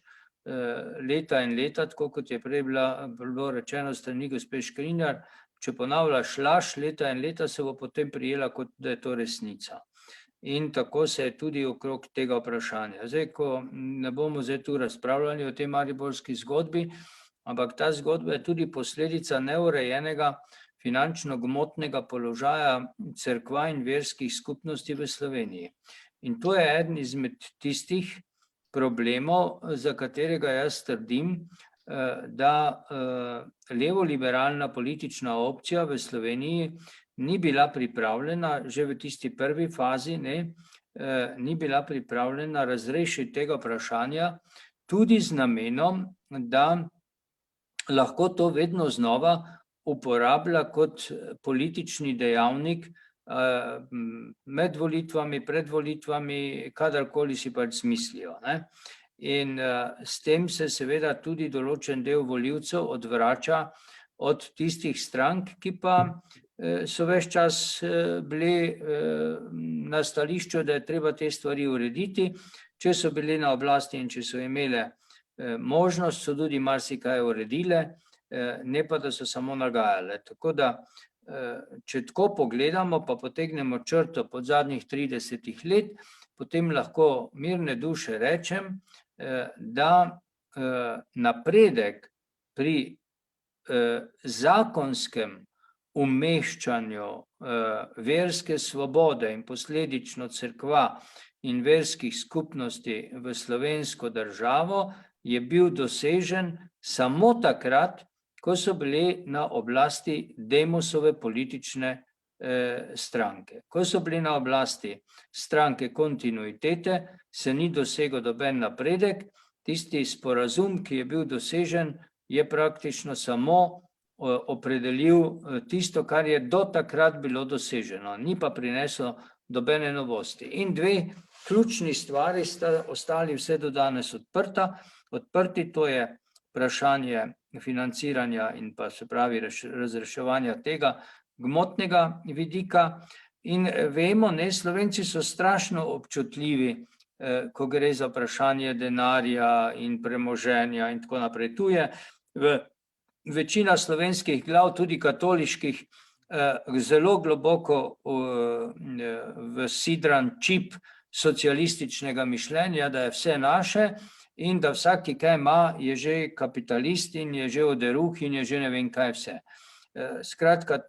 leta in leta, tako kot je prej bilo rečeno strani gospe Škrinjar, če ponavljaš laž leta in leta, se bo potem prijela, kot da je to resnica. In tako se je tudi okrog tega vprašanja. Zdaj, ko ne bomo zdaj tu razpravljali o tej mariborski zgodbi, ampak ta zgodba je tudi posledica neurejenega finančno-gmotnega položaja cerkva in verskih skupnosti v Sloveniji. In to je eden izmed tistih problemov, za katerega jaz trdim, da levo-liberalna politična opcija v Sloveniji ni bila pripravljena, že v tisti prvi fazi, ni bila pripravljena razrešiti tega vprašanja, tudi z namenom, da lahko to vedno znova uporablja kot politični dejavnik med volitvami, pred volitvami, kadarkoli si pač smislijo. In s tem se seveda tudi določen del volivcev odvrača od tistih strank, ki pa so ves čas bili na stališču, da je treba te stvari urediti. Če so bili na oblasti in če so imele možnost, so tudi marsikaj uredile, ne pa, da so samo nagajale. Tako da, če tako pogledamo, pa potegnemo črto pod zadnjih 30 let, potem lahko mirne duše rečem, da napredek pri zakonskem umeščanju verske svobode in posledično cerkva in verskih skupnosti v slovensko državo je bil dosežen samo takrat, ko so bili na oblasti Demosove politične stranke. Ko so bili na oblasti stranke kontinuitete, se ni dosegel noben napredek. Tisti sporazum, ki je bil dosežen, je praktično samo opredelil tisto, kar je do takrat bilo doseženo, ni pa prineslo nobene novosti. In dve ključni stvari sta ostali vse do danes odprti, to je vprašanje financiranja in pa se pravi razreševanja tega gmotnega vidika. In vemo, Slovenci so strašno občutljivi, ko gre za vprašanje denarja in premoženja in tako naprej. Tu je večina slovenskih glav, tudi katoliških, zelo globoko vsidran čip socialističnega mišljenja, da je vse naše in da vsaki kaj ima, je že kapitalist in je že oderuh in je že ne vem kaj vse. Skratka,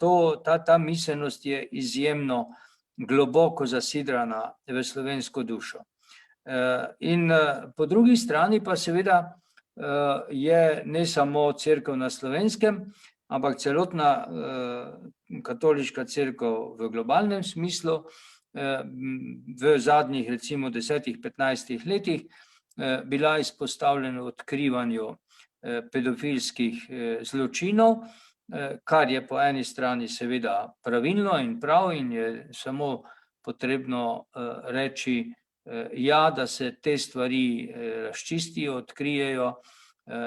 ta miselnost je izjemno globoko zasidrana v slovensko dušo. In po drugi strani pa seveda je ne samo cerkev na Slovenskem, ampak celotna katoliška cerkev v globalnem smislu v zadnjih recimo 10-15 letih bila izpostavljena odkrivanju pedofilskih zločinov, kar je po eni strani seveda pravilno in prav in je samo potrebno reči, ja, da se te stvari razčistijo, odkrijejo,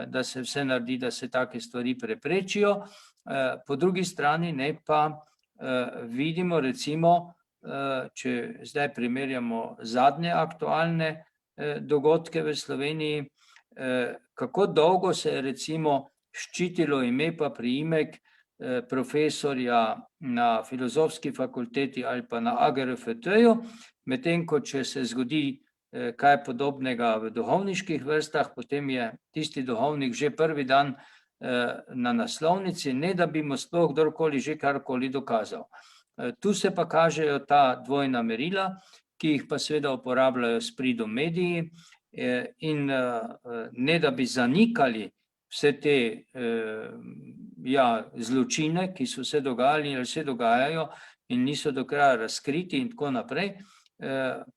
da se vse naredi, da se take stvari preprečijo. Po drugi strani ne pa vidimo recimo, če zdaj primerjamo zadnje aktualne dogodke v Sloveniji, kako dolgo se je recimo ščitilo ime pa priimek profesorja na filozofski fakulteti ali pa na AGRFT-ju, medtem ko če se zgodi kaj podobnega v duhovniških vrstah, potem je tisti duhovnik že prvi dan na naslovnici, ne da bi mu sploh kdorkoli že karkoli dokazal. Tu se pa kažejo ta dvojna merila, ki jih pa seveda uporabljajo s pridom mediji in ne da bi zanikali vse te zločine, ki so se dogajali ali se dogajajo in niso do kraja razkriti in tako naprej.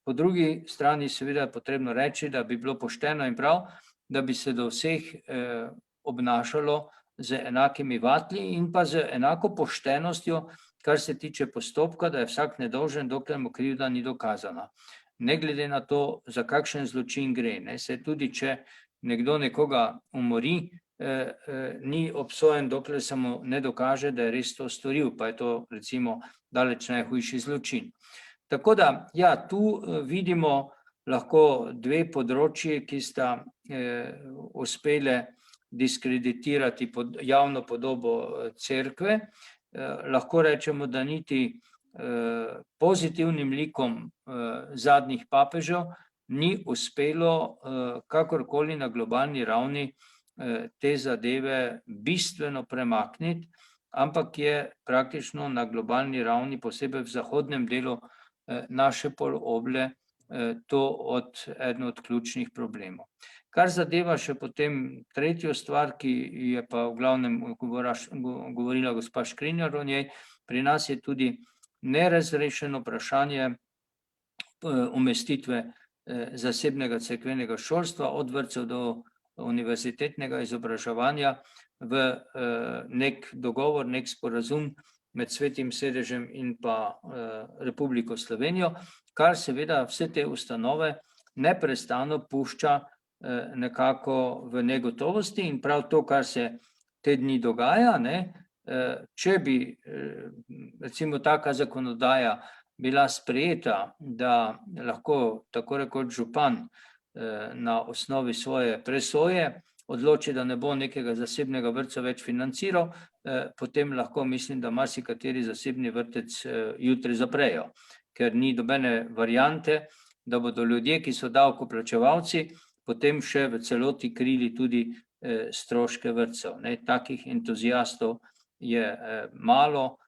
Po drugi strani seveda je potrebno reči, da bi bilo pošteno in prav, da bi se do vseh obnašalo z enakimi vatli in pa z enako poštenostjo, kar se tiče postopka, da je vsak nedolžen, dokler mu krivda ni dokazana. Ne glede na to, za kakšen zločin gre. Se tudi, če nekdo nekoga umori, ni obsojen, dokler se mu ne dokaže, da je res to storil, pa je to recimo daleč najhujši zločin. Tako da, tu vidimo lahko dve področji, ki sta uspele diskreditirati javno podobo cerkve. Lahko rečemo, da niti pozitivnim likom zadnjih papežev ni uspelo kakorkoli na globalni ravni te zadeve bistveno premakniti, ampak je praktično na globalni ravni, posebej v zahodnem delu naše poloble, to eden od ključnih problemov. Kar zadeva še potem tretjo stvar, ki je pa v glavnem govorila gospa Škrinjar o njej, pri nas je tudi nerazrešeno vprašanje umestitve zasebnega cerkvenega šolstva od vrtcev do univerzitetnega izobraževanja v nek dogovor, nek sporazum med Svetim sedežem in pa Republiko Slovenijo, kar seveda vse te ustanove neprestano pušča nekako v negotovosti in prav to, kar se te dni dogaja, če bi recimo taka zakonodaja bila sprejeta, da lahko tako rekoč župan na osnovi svoje presoje odloči, da ne bo nekega zasebnega vrtca več financiral, potem lahko mislim, da marsikateri zasebni vrtec jutri zaprejo, ker ni nobene variante, da bodo ljudje, ki so davkoplačevalci, potem še v celoti krili tudi stroške vrtcev. Takih entuziastov je malo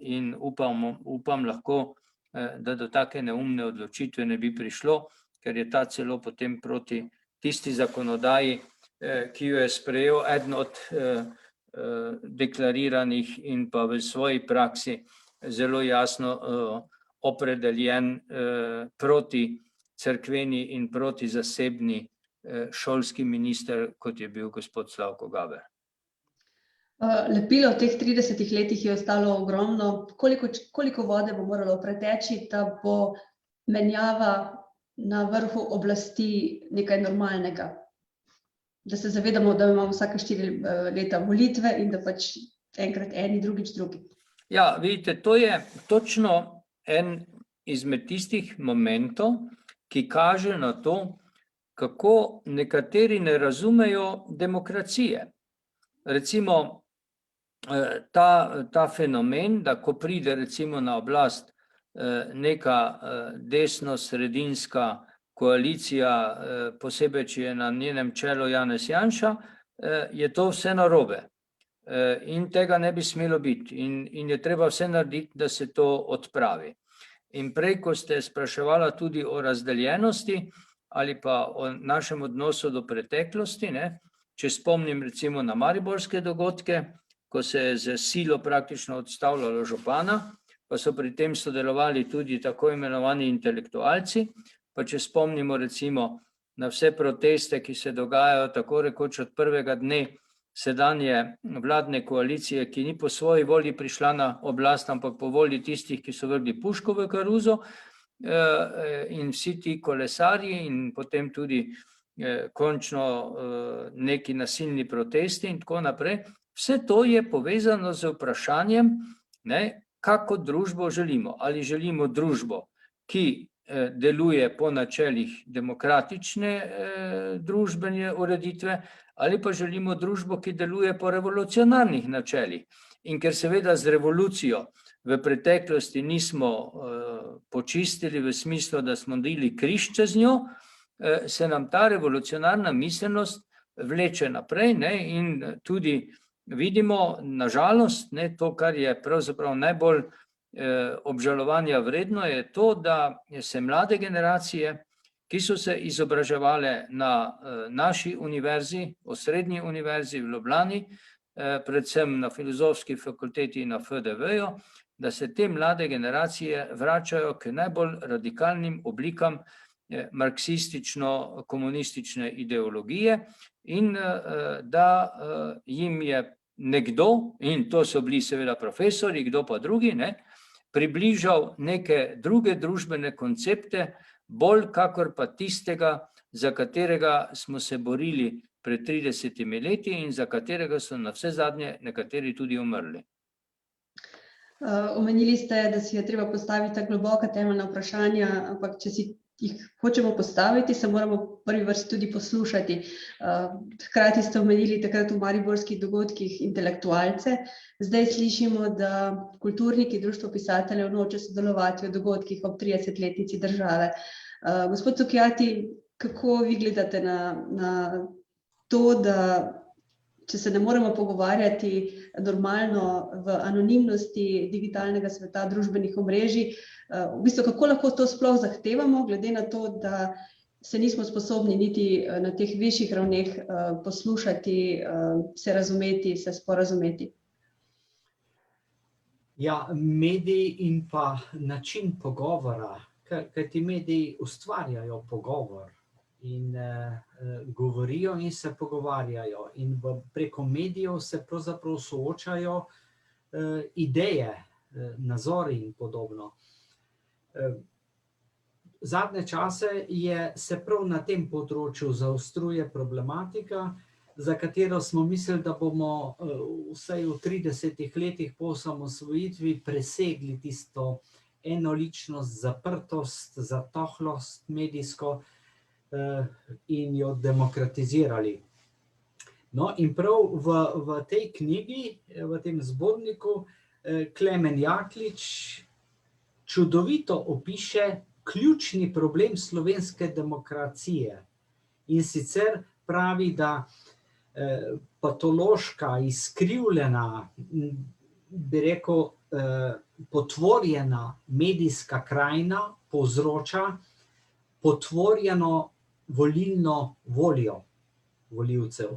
in upam lahko, da do take neumne odločitve ne bi prišlo, ker je ta celo potem proti tisti zakonodaji, ki jo je sprejel eden od deklariranih in pa v svoji praksi zelo jasno opredeljen proti cerkveni in proti zasebni šolski minister, kot je bil gospod Slavko Gaber. Lepilo v teh 30 letih je ostalo ogromno. Koliko vode bo moralo preteči, da bo menjava na vrhu oblasti nekaj normalnega? Da se zavedamo, da imamo vsake 4 leta volitve in da pač enkrat eni, drugič drugi. Ja, vidite, to je točno en izmed tistih momentov, ki kaže na to, kako nekateri ne razumejo demokracije. Recimo, ta fenomen, da ko pride recimo na oblast neka desno-sredinska koalicija, posebej, če je na njenem čelu Janez Janša, je to vse narobe. In tega ne bi smelo biti. In je treba vse narediti, da se to odpravi. In prej, ko ste spraševala tudi o razdeljenosti ali pa o našem odnosu do preteklosti, če spomnim recimo na mariborske dogodke, ko se je z silo praktično odstavljalo župana, pa so pri tem sodelovali tudi tako imenovani intelektualci, pa če spomnimo recimo na vse proteste, ki se dogajajo tako rekoč od prvega dne sedanje vladne koalicije, ki ni po svoji volji prišla na oblast, ampak po volji tistih, ki so vrgli puško v koruzo, in vsi ti kolesarji in potem tudi končno neki nasilni protesti in tako naprej. Vse to je povezano z vprašanjem, kako družbo želimo. Ali želimo družbo, ki deluje po načelih demokratične družbene ureditve, ali pa želimo družbo, ki deluje po revolucionarnih načelih. In ker seveda z revolucijo v preteklosti nismo počistili v smislu, da smo naredili križ čez njo, se nam ta revolucionarna miselnost vleče naprej in tudi vidimo, nažalost, to, kar je pravzaprav najbolj obžalovanja vredno, je to, da se mlade generacije, ki so se izobraževale na naši univerzi, osrednji univerzi v Ljubljani, predvsem na Filozofski fakulteti in na FDV-ju, da se te mlade generacije vračajo k najbolj radikalnim oblikam marksistično-komunistične ideologije in da jim je nekdo, in to so bili seveda profesori, kdo pa drugi, približal neke druge družbene koncepte, bolj kakor pa tistega, za katerega smo se borili pred 30 leti in za katerega so navsezadnje nekateri tudi umrli. Omenili ste, da si je treba postaviti ta globoka temeljna vprašanja, ampak če si jih hočemo postaviti, se moramo v prvi vrsti tudi poslušati. Hkrati ste omenili takrat v mariborskih dogodkih intelektualce, zdaj slišimo, da kulturniki, društvo pisateljev noče sodelovati v dogodkih ob 30-letnici države. Gospod Cukjati, kako vi gledate na to, da če se ne moremo pogovarjati normalno v anonimnosti digitalnega sveta, družbenih omrežij, v bistvu kako lahko to sploh zahtevamo, glede na to, da se nismo sposobni niti na teh višjih ravneh poslušati, se razumeti, se sporazumeti? Ja, mediji in pa način pogovora, ker ti mediji ustvarjajo pogovor in govorijo in se pogovarjajo in preko medijev se pravzaprav soočajo ideje, nazori in podobno. Zadnje čase se prav na tem področju zaostruje problematika, za katero smo mislili, da bomo vsaj v 30 letih po osamosvojitvi presegli tisto enoličnost, zaprtost, zatohlost medijsko in jo demokratizirali. No, in prav v tej knjigi, v tem zborniku, Klemen Jaklič čudovito opiše ključni problem slovenske demokracije. In sicer pravi, da patološka, izkrivljena, bi rekel, potvorjena medijska krajina povzroča potvorjeno volilno voljo volivcev.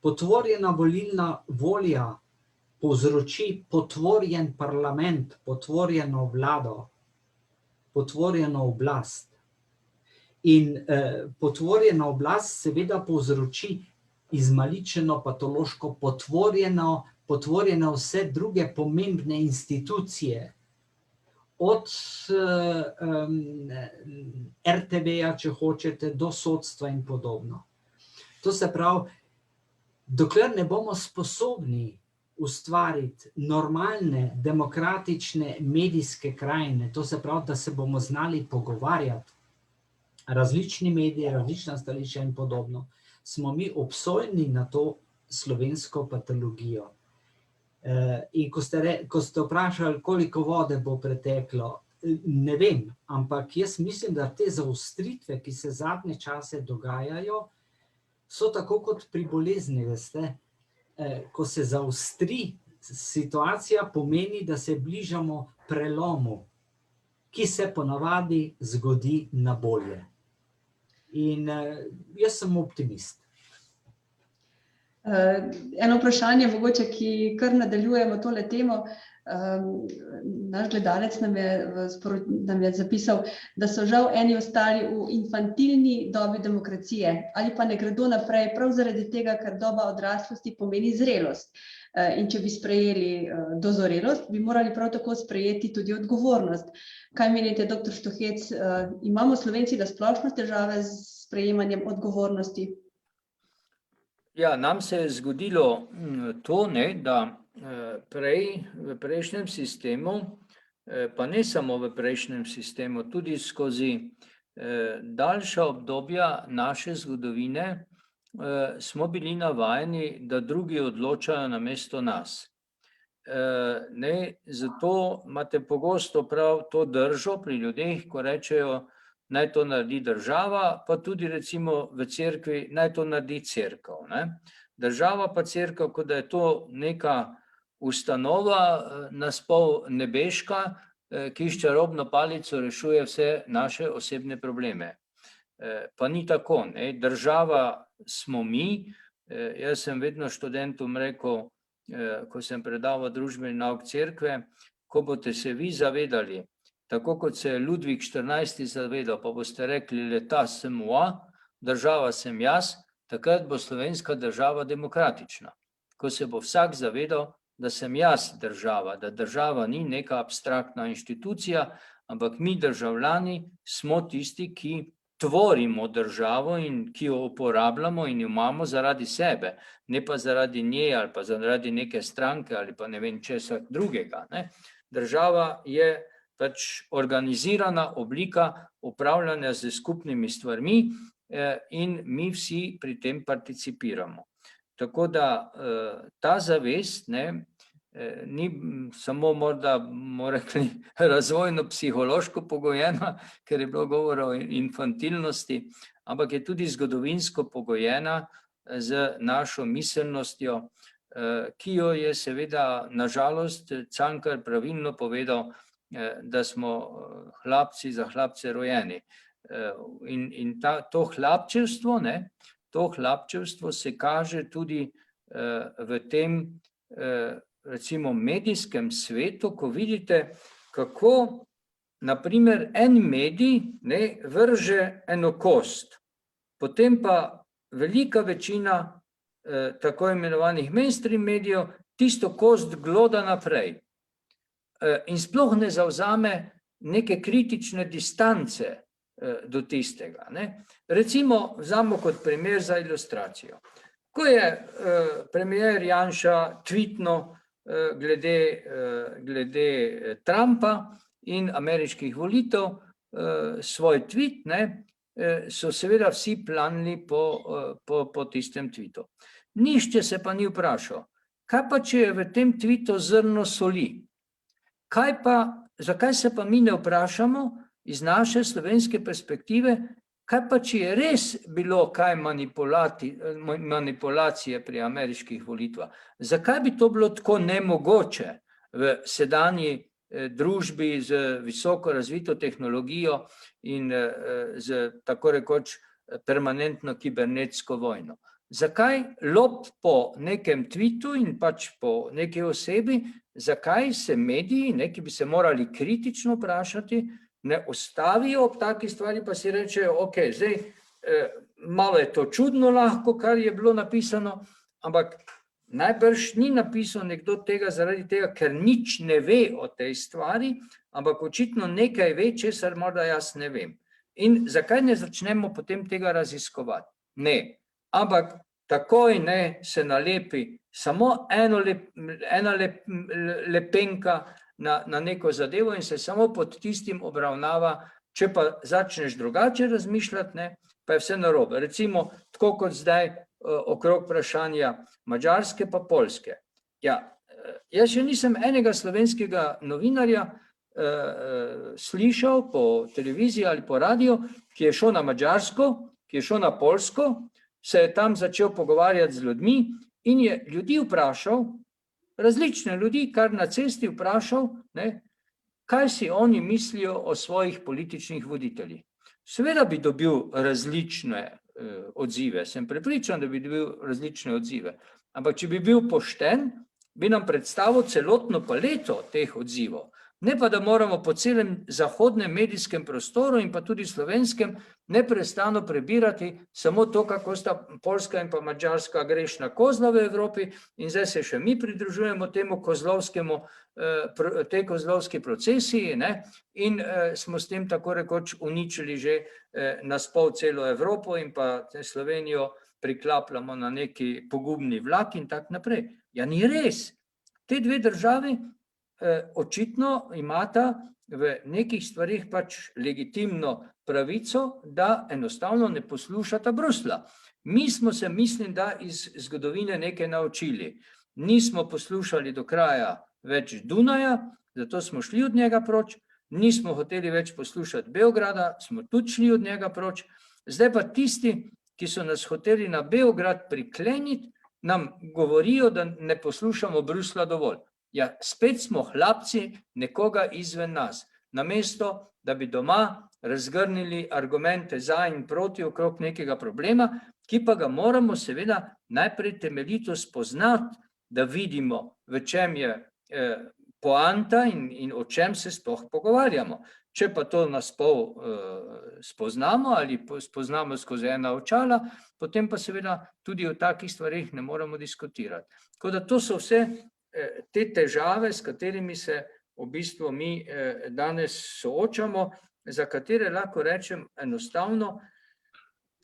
Potvorjena volilna volja povzroči potvorjen parlament, potvorjeno vlado, potvorjeno oblast. In potvorjena oblast seveda povzroči izmaličeno, patološko, potvorjene vse druge pomembne institucije, od RTV-ja, če hočete, do sodstva in podobno. To se pravi, dokler ne bomo sposobni ustvariti normalne, demokratične medijske krajine, to se pravi, da se bomo znali pogovarjati, različni mediji, različna stališča in podobno, smo mi obsojeni na to slovensko patologijo. In ko ste vprašali, koliko vode bo preteklo, ne vem, ampak jaz mislim, da te zaostritve, ki se zadnje čase dogajajo, so tako kot pri bolezni, veste. Ko se zaostri situacija, pomeni, da se bližamo prelomu, ki se ponavadi zgodi na bolje. In jaz sem optimist. Eno vprašanje, mogoče, ki kar nadaljujemo tole temo. Naš gledalec nam je zapisal, da so žal eni ostali v infantilni dobi demokracije ali pa ne gredo naprej prav zaradi tega, ker doba odraslosti pomeni zrelost. In če bi sprejeli dozorelost, bi morali prav tako sprejeti tudi odgovornost. Kaj menite, dr. Štuhec, imamo Slovenci na splošno težave z sprejemanjem odgovornosti? Ja, nam se je zgodilo to, da v prejšnjem sistemu, pa ne samo v prejšnjem sistemu, tudi skozi daljša obdobja naše zgodovine smo bili navajeni, da drugi odločajo namesto nas. Zato imate pogosto prav to držo pri ljudeh, ko rečejo, naj to naredi država, pa tudi recimo v cerkvi, naj to naredi cerkev. Država pa cerkev, kot da je to neka ustanova naspol nebeška, ki s čarobno palico rešuje vse naše osebne probleme. Pa ni tako, država smo mi. Jaz sem vedno študentom rekel, ko sem predaval družbeni nauk cerkve, ko boste se vi zavedali, tako kot se je Ludvik 14. zavedal, pa boste rekli, l'État c'est moi, država sem jaz, takrat bo slovenska država demokratična. Ko se bo vsak zavedal, da sem jaz država, da država ni neka abstraktna inštitucija, ampak mi državljani smo tisti, ki tvorimo državo in ki jo uporabljamo in jo imamo zaradi sebe, ne pa zaradi nje ali pa zaradi neke stranke ali pa ne vem česa drugega. Država je pač organizirana oblika upravljanja z skupnimi stvarmi in mi vsi pri tem participiramo. Tako da ta zavest ni samo morda, bomo rekli, razvojno-psihološko pogojena, ker je bilo govora o infantilnosti, ampak je tudi zgodovinsko pogojena z našo miselnostjo, ki jo je seveda nažalost Cankar pravilno povedal, da smo hlapci za hlapce rojeni. In to hlapčevstvo se kaže tudi v tem, recimo, medijskem svetu, ko vidite, kako, naprimer, en medij vrže eno kost, potem pa velika večina tako imenovanih mainstream medijev tisto kost gloda naprej. In sploh ne zavzame neke kritične distance do tistega. Recimo, vzamemo kot primer za ilustracijo. ko je premier Janša tweetnil glede Trumpa in ameriških volitev, svoj tweet, so seveda vsi planili po tistem tweetu. Nihče se pa ni vprašal, kaj pa, če je v tem tweetu zrno soli? Zakaj se pa mi ne vprašamo iz naše slovenske perspektive, kaj pa, če je res bilo kaj manipulacije pri ameriških volitvah? Zakaj bi to bilo tako nemogoče v sedanji družbi z visoko razvito tehnologijo in z tako rekoč permanentno kibernetsko vojno? Zakaj lob po nekem tweetu in pač po neki osebi, zakaj se mediji, ki bi se morali kritično vprašati, ne ustavijo ob taki stvari, pa si rečejo, ok, zdaj malo je to čudno lahko, kar je bilo napisano, ampak najbrž ni napisal nekdo tega zaradi tega, ker nič ne ve o tej stvari, ampak očitno nekaj ve, česar morda jaz ne vem. In zakaj ne začnemo potem tega raziskovati? Ne, ampak takoj se nalepi samo ena lepenka na neko zadevo in se samo pod tistim obravnava, če pa začneš drugače razmišljati, pa je vse narobe. Recimo, tako kot zdaj okrog vprašanja Madžarske pa Poljske. Ja, jaz še nisem enega slovenskega novinarja slišal po televiziji ali po radiju, ki je šel na Madžarsko, ki je šel na Poljsko, se je tam začel pogovarjati z ljudmi in je ljudi vprašal, različne ljudi, kar na cesti vprašal, kaj si oni mislijo o svojih političnih voditeljih. Seveda bi dobil različne odzive, sem prepričan, da bi dobil različne odzive, ampak če bi bil pošten, bi nam predstavil celotno paleto teh odzivov. Ne pa, da moramo po celem zahodnem medijskem prostoru in pa tudi slovenskem neprestano prebirati samo to, kako sta Poljska in pa Madžarska grešna kozla v Evropi in zdaj se še mi pridružujemo temu tej kozlovski procesiji in smo s tem tako rekoč uničili že naspol celo Evropo in pa Slovenijo priklapljamo na neki pogubni vlak in tak naprej. Ja, ni res. Te dve državi očitno imata v nekih stvarih pač legitimno pravico, da enostavno ne poslušata Bruslja. Mi smo se, mislim, da iz zgodovine nekaj naučili. Nismo poslušali do kraja več Dunaja, zato smo šli od njega proč, nismo hoteli več poslušati Beograda, smo tudi šli od njega proč. Zdaj pa tisti, ki so nas hoteli na Beograd prikleniti, nam govorijo, da ne poslušamo Bruslja dovolj. Ja, spet smo hlapci nekoga izven nas, namesto da bi doma razgrnili argumente za in proti okrog nekega problema, ki pa ga moramo seveda najprej temeljito spoznati, da vidimo, v čem je poanta in o čem se sploh pogovarjamo. Če pa to naspol spoznamo ali spoznamo skozi ena očala, potem pa seveda tudi o takih stvarih ne moramo diskutirati. Tako da to so vse te težave, s katerimi se v bistvu mi danes soočamo, za katere lahko rečem enostavno,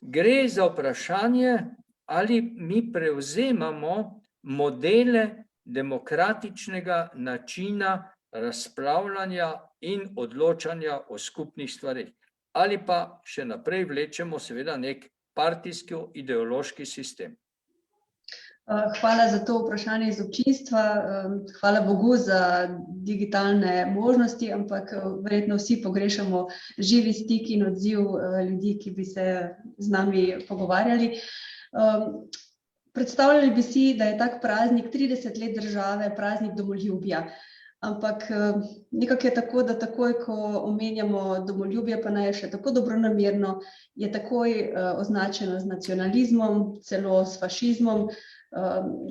gre za vprašanje, ali mi prevzemamo modele demokratičnega načina razpravljanja in odločanja o skupnih stvarih. Ali pa še naprej vlečemo seveda nek partijsko-ideološki sistem. Hvala za to vprašanje iz občinstva. Hvala Bogu za digitalne možnosti, ampak verjetno vsi pogrešamo živi stik in odziv ljudi, ki bi se z nami pogovarjali. Predstavljali bi si, da je tak praznik 30 let države, praznik domoljubja. Ampak nekako je tako, da takoj, ko omenjamo domoljubje, pa naj je še tako dobronamerno, je takoj označeno z nacionalizmom, celo s fašizmom.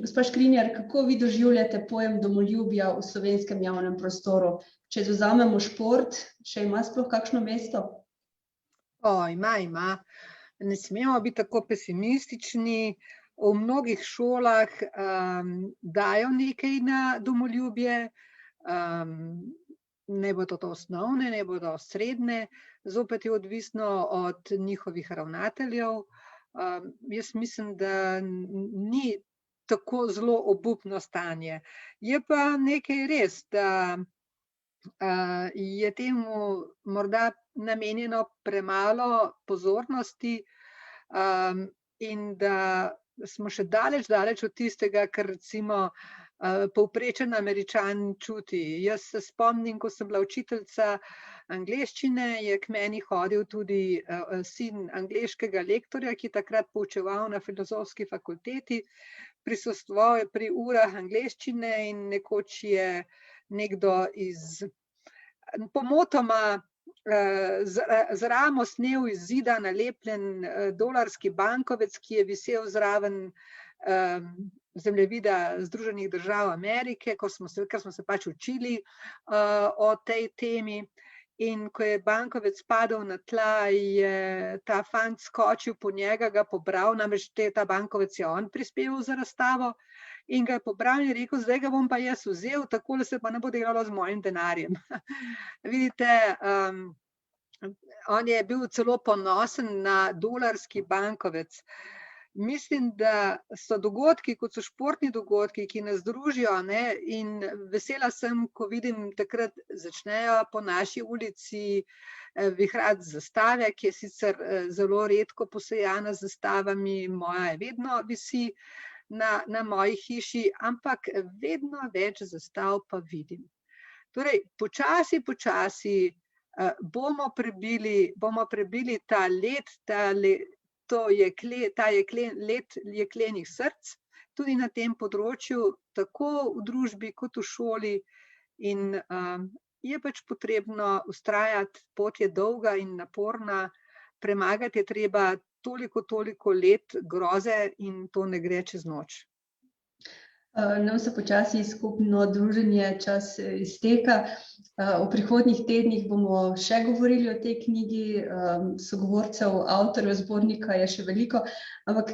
Gospa Škrinjar, kako vi doživljate pojem domoljubja v slovenskem javnem prostoru? Če vzamemo šport, še ima sploh kakšno mesto? Ima. Ne smemo biti tako pesimistični. V mnogih šolah dajo nekaj na domoljubje, ne bodo to osnovne, ne bodo srednje, zopet je odvisno od njihovih ravnateljev. Jaz mislim, da ni tako zelo obupno stanje. Je pa nekaj res, da je temu morda namenjeno premalo pozornosti in da smo še daleč od tistega, kar recimo povprečen Američan čuti. Jaz se spomnim, ko sem bila učiteljica angleščine, je k meni hodil tudi sin angleškega lektorja, ki je takrat poučeval na filozofski fakulteti, prisostvoval je pri urah angleščine in nekoč je nekdo pomotoma z ramo snel iz zida nalepljen dolarski bankovec, ki je visel zraven zemljevida Združenih držav Amerike, ker smo se pač učili o tej temi. In ko je bankovec padel na tla, je ta fant skočil po njega, ga pobral, namreč ta bankovec je on prispeval za razstavo, in ga je pobral in rekel, zdaj ga bom pa jaz vzel, takole se pa ne bo delalo z mojim denarjem. Vidite, on je bil celo ponosen na dolarski bankovec. Mislim, da so dogodki, kot so športni dogodki, ki nas družijo, in vesela sem, ko vidim, takrat začnejo po naši ulici vihrati zastave, ki je sicer zelo redko posejana z zastavami, moja vedno visi na moji hiši, ampak vedno več zastav pa vidim. Torej, počasi bomo prebili ta led, let jeklenih src, tudi na tem področju, tako v družbi kot v šoli, in je pač potrebno vztrajati, pot je dolga in naporna, premagati je treba toliko let groze in to ne gre čez noč. Nam se počasi skupno druženje čas izteka. V prihodnjih tednih bomo še govorili o tej knjigi, sogovorcev, avtorjev zbornika je še veliko, ampak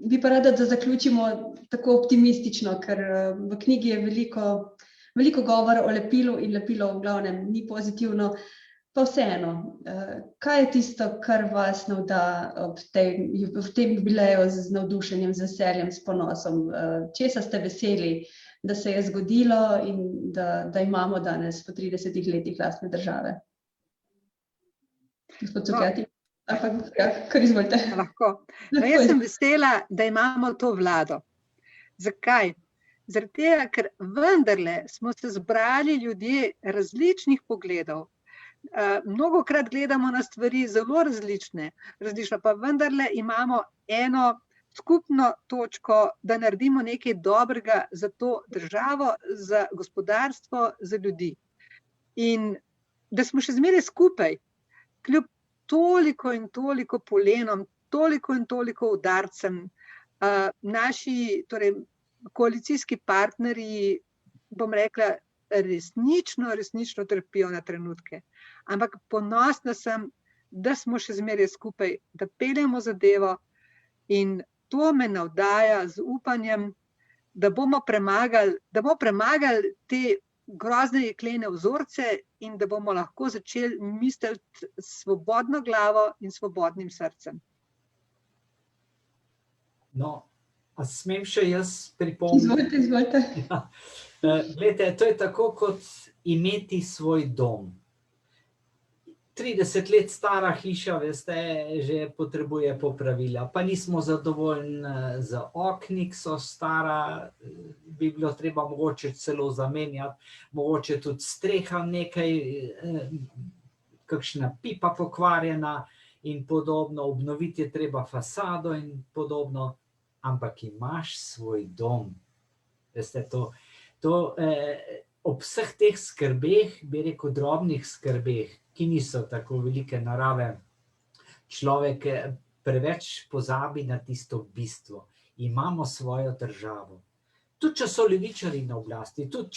bi pa rada, da zaključimo tako optimistično, ker v knjigi je veliko govora o lepilu in lepilo v glavnem ni pozitivno, pa vseeno. Kaj je tisto, kar vas navda v tem jubileju z navdušenjem, z veseljem, s ponosom? Česa ste veseli, da se je zgodilo in da imamo danes po 30 letih lastne države? Gospod Cukjati, kar izvolite. Lahko. Jaz sem vesela, da imamo to vlado. Zakaj? Zaradi tega, ker vendarle smo se zbrali ljudje različnih pogledov. Mnogokrat gledamo na stvari zelo različno, pa vendarle imamo eno skupno točko, da naredimo nekaj dobrega za to državo, za gospodarstvo, za ljudi. In da smo še zmeraj skupaj, kljub toliko in toliko polenom, toliko in toliko udarcem, naši koalicijski partnerji, bom rekla, resnično trpijo na trenutke. Ampak ponosna sem, da smo še zmeraj skupaj, da peljemo zadevo, in to me navdaja z upanjem, da bomo premagali te grozne jeklene vzorce in da bomo lahko začeli misliti s svobodno glavo in svobodnim srcem. No, a smem še jaz pripomniti? Izvolite. Ja. Glejte, to je tako kot imeti svoj dom. 30 let stara hiša, veste, že potrebuje popravila, pa nismo zadovoljni z okni, ki so stara, bi bilo treba mogoče celo zamenjati, mogoče tudi streha nekaj, kakšna pipa pokvarjena in podobno, obnoviti je treba fasado in podobno, ampak imaš svoj dom. Veste, ob vseh teh skrbeh, bi rekel, drobnih skrbeh, ki niso tako velike narave, človek preveč pozabi na tisto bistvo. Imamo svojo državo. Tudi če so levičarji na oblasti, tudi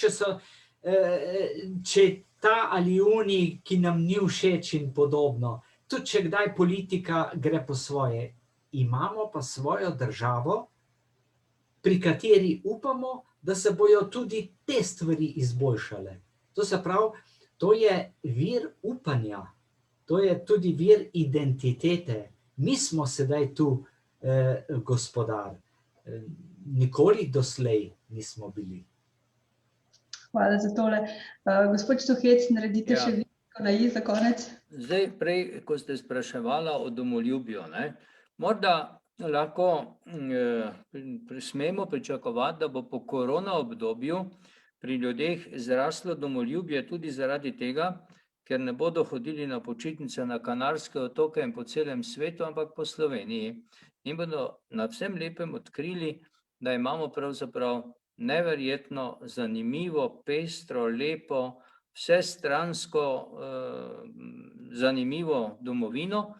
če ta ali oni, ki nam ni všeč in podobno, tudi če kdaj politika gre po svoje, imamo pa svojo državo, pri kateri upamo, da se bojo tudi te stvari izboljšale. To se pravi, to je vir upanja, to je tudi vir identitete. Mi smo sedaj tu gospodar. Nikoli doslej nismo bili. Hvala za tole. Gospod Štuhec, naredite Ja. še vi na i za konec. Zdaj, prej, ko ste spraševala o domoljubju, ne, morda lahko smemo pričakovati, da bo po korona obdobju pri ljudeh zraslo domoljubje tudi zaradi tega, ker ne bodo hodili na počitnice na Kanarske otoke in po celem svetu, ampak po Sloveniji. In bodo na vsem lepem odkrili, da imamo pravzaprav neverjetno zanimivo, pestro, lepo, vsestransko zanimivo domovino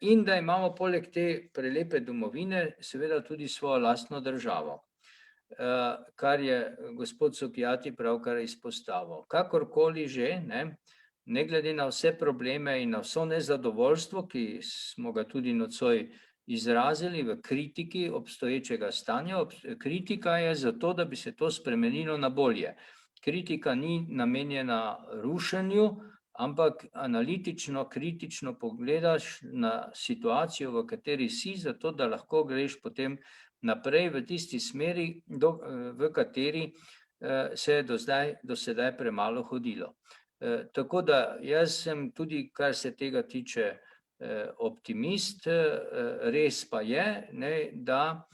in da imamo poleg te prelepe domovine seveda tudi svojo lastno državo, kar je gospod Cukjati pravkar izpostavil. Kakorkoli že, ne glede na vse probleme in na vso nezadovoljstvo, ki smo ga tudi nocoj izrazili v kritiki obstoječega stanja, kritika je zato, da bi se to spremenilo na bolje. Kritika ni namenjena rušenju, ampak analitično, kritično pogledaš na situacijo, v kateri si, zato da lahko greš potem naprej v tisti smeri, v kateri se je do sedaj premalo hodilo. Tako da jaz sem tudi, kar se tega tiče, optimist, res pa je, da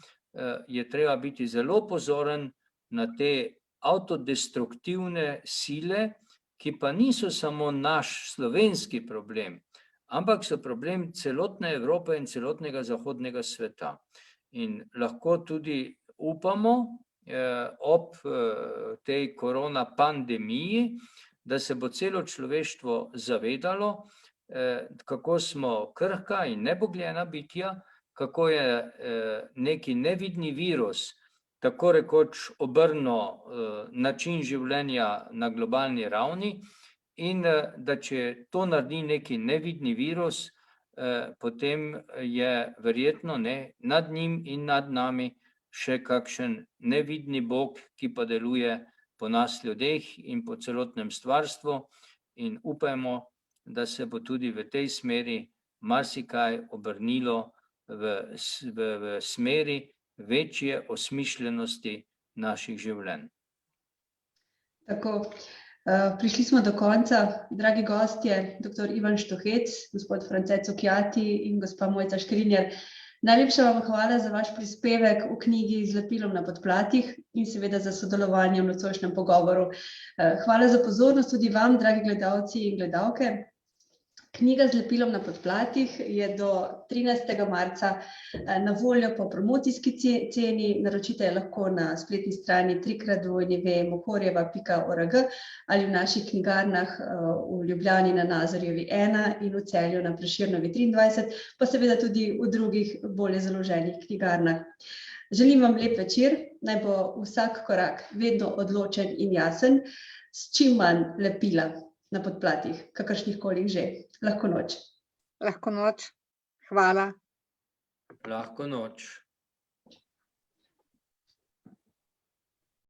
je treba biti zelo pozoren na te avtodestruktivne sile, ki pa niso samo naš slovenski problem, ampak so problem celotne Evrope in celotnega zahodnega sveta. In lahko tudi upamo ob tej korona pandemiji, da se bo celo človeštvo zavedalo, kako smo krhka in nebogljena bitja, kako je neki nevidni virus tako rekoč obrnil način življenja na globalni ravni in da če to naredi neki nevidni virus, potem je verjetno nad njim in nad nami še kakšen nevidni Bog, ki pa deluje po nas ljudeh in po celotnem stvarstvu in upajmo, da se bo tudi v tej smeri marsikaj obrnilo v smeri večje osmišljenosti naših življenj. Tako, prišli smo do konca. Dragi gostje, dr. Ivan Štuhec, gospod France Cukjati in gospa Mojca Škrinjar, najlepša vam hvala za vaš prispevek v knjigi Z lepilom na podplatih in seveda za sodelovanje v nocojšnjem pogovoru. Hvala za pozornost tudi vam, dragi gledalci in gledalke. Knjiga Z lepilom na podplatih je do 13. marca na voljo po promocijski ceni. Naročite lahko na spletni strani www.mohorjeva.org ali v naših knjigarnah v Ljubljani na Nazorjevi 1 in v Celju na Prešernovi 23, pa seveda tudi v drugih bolje založenih knjigarnah. Želim vam lep večer, naj bo vsak korak vedno odločen in jasen, s čim manj lepila na podplatih, kakršnih koli že. Lahko noč. Lahko noč. Hvala. Lahko noč.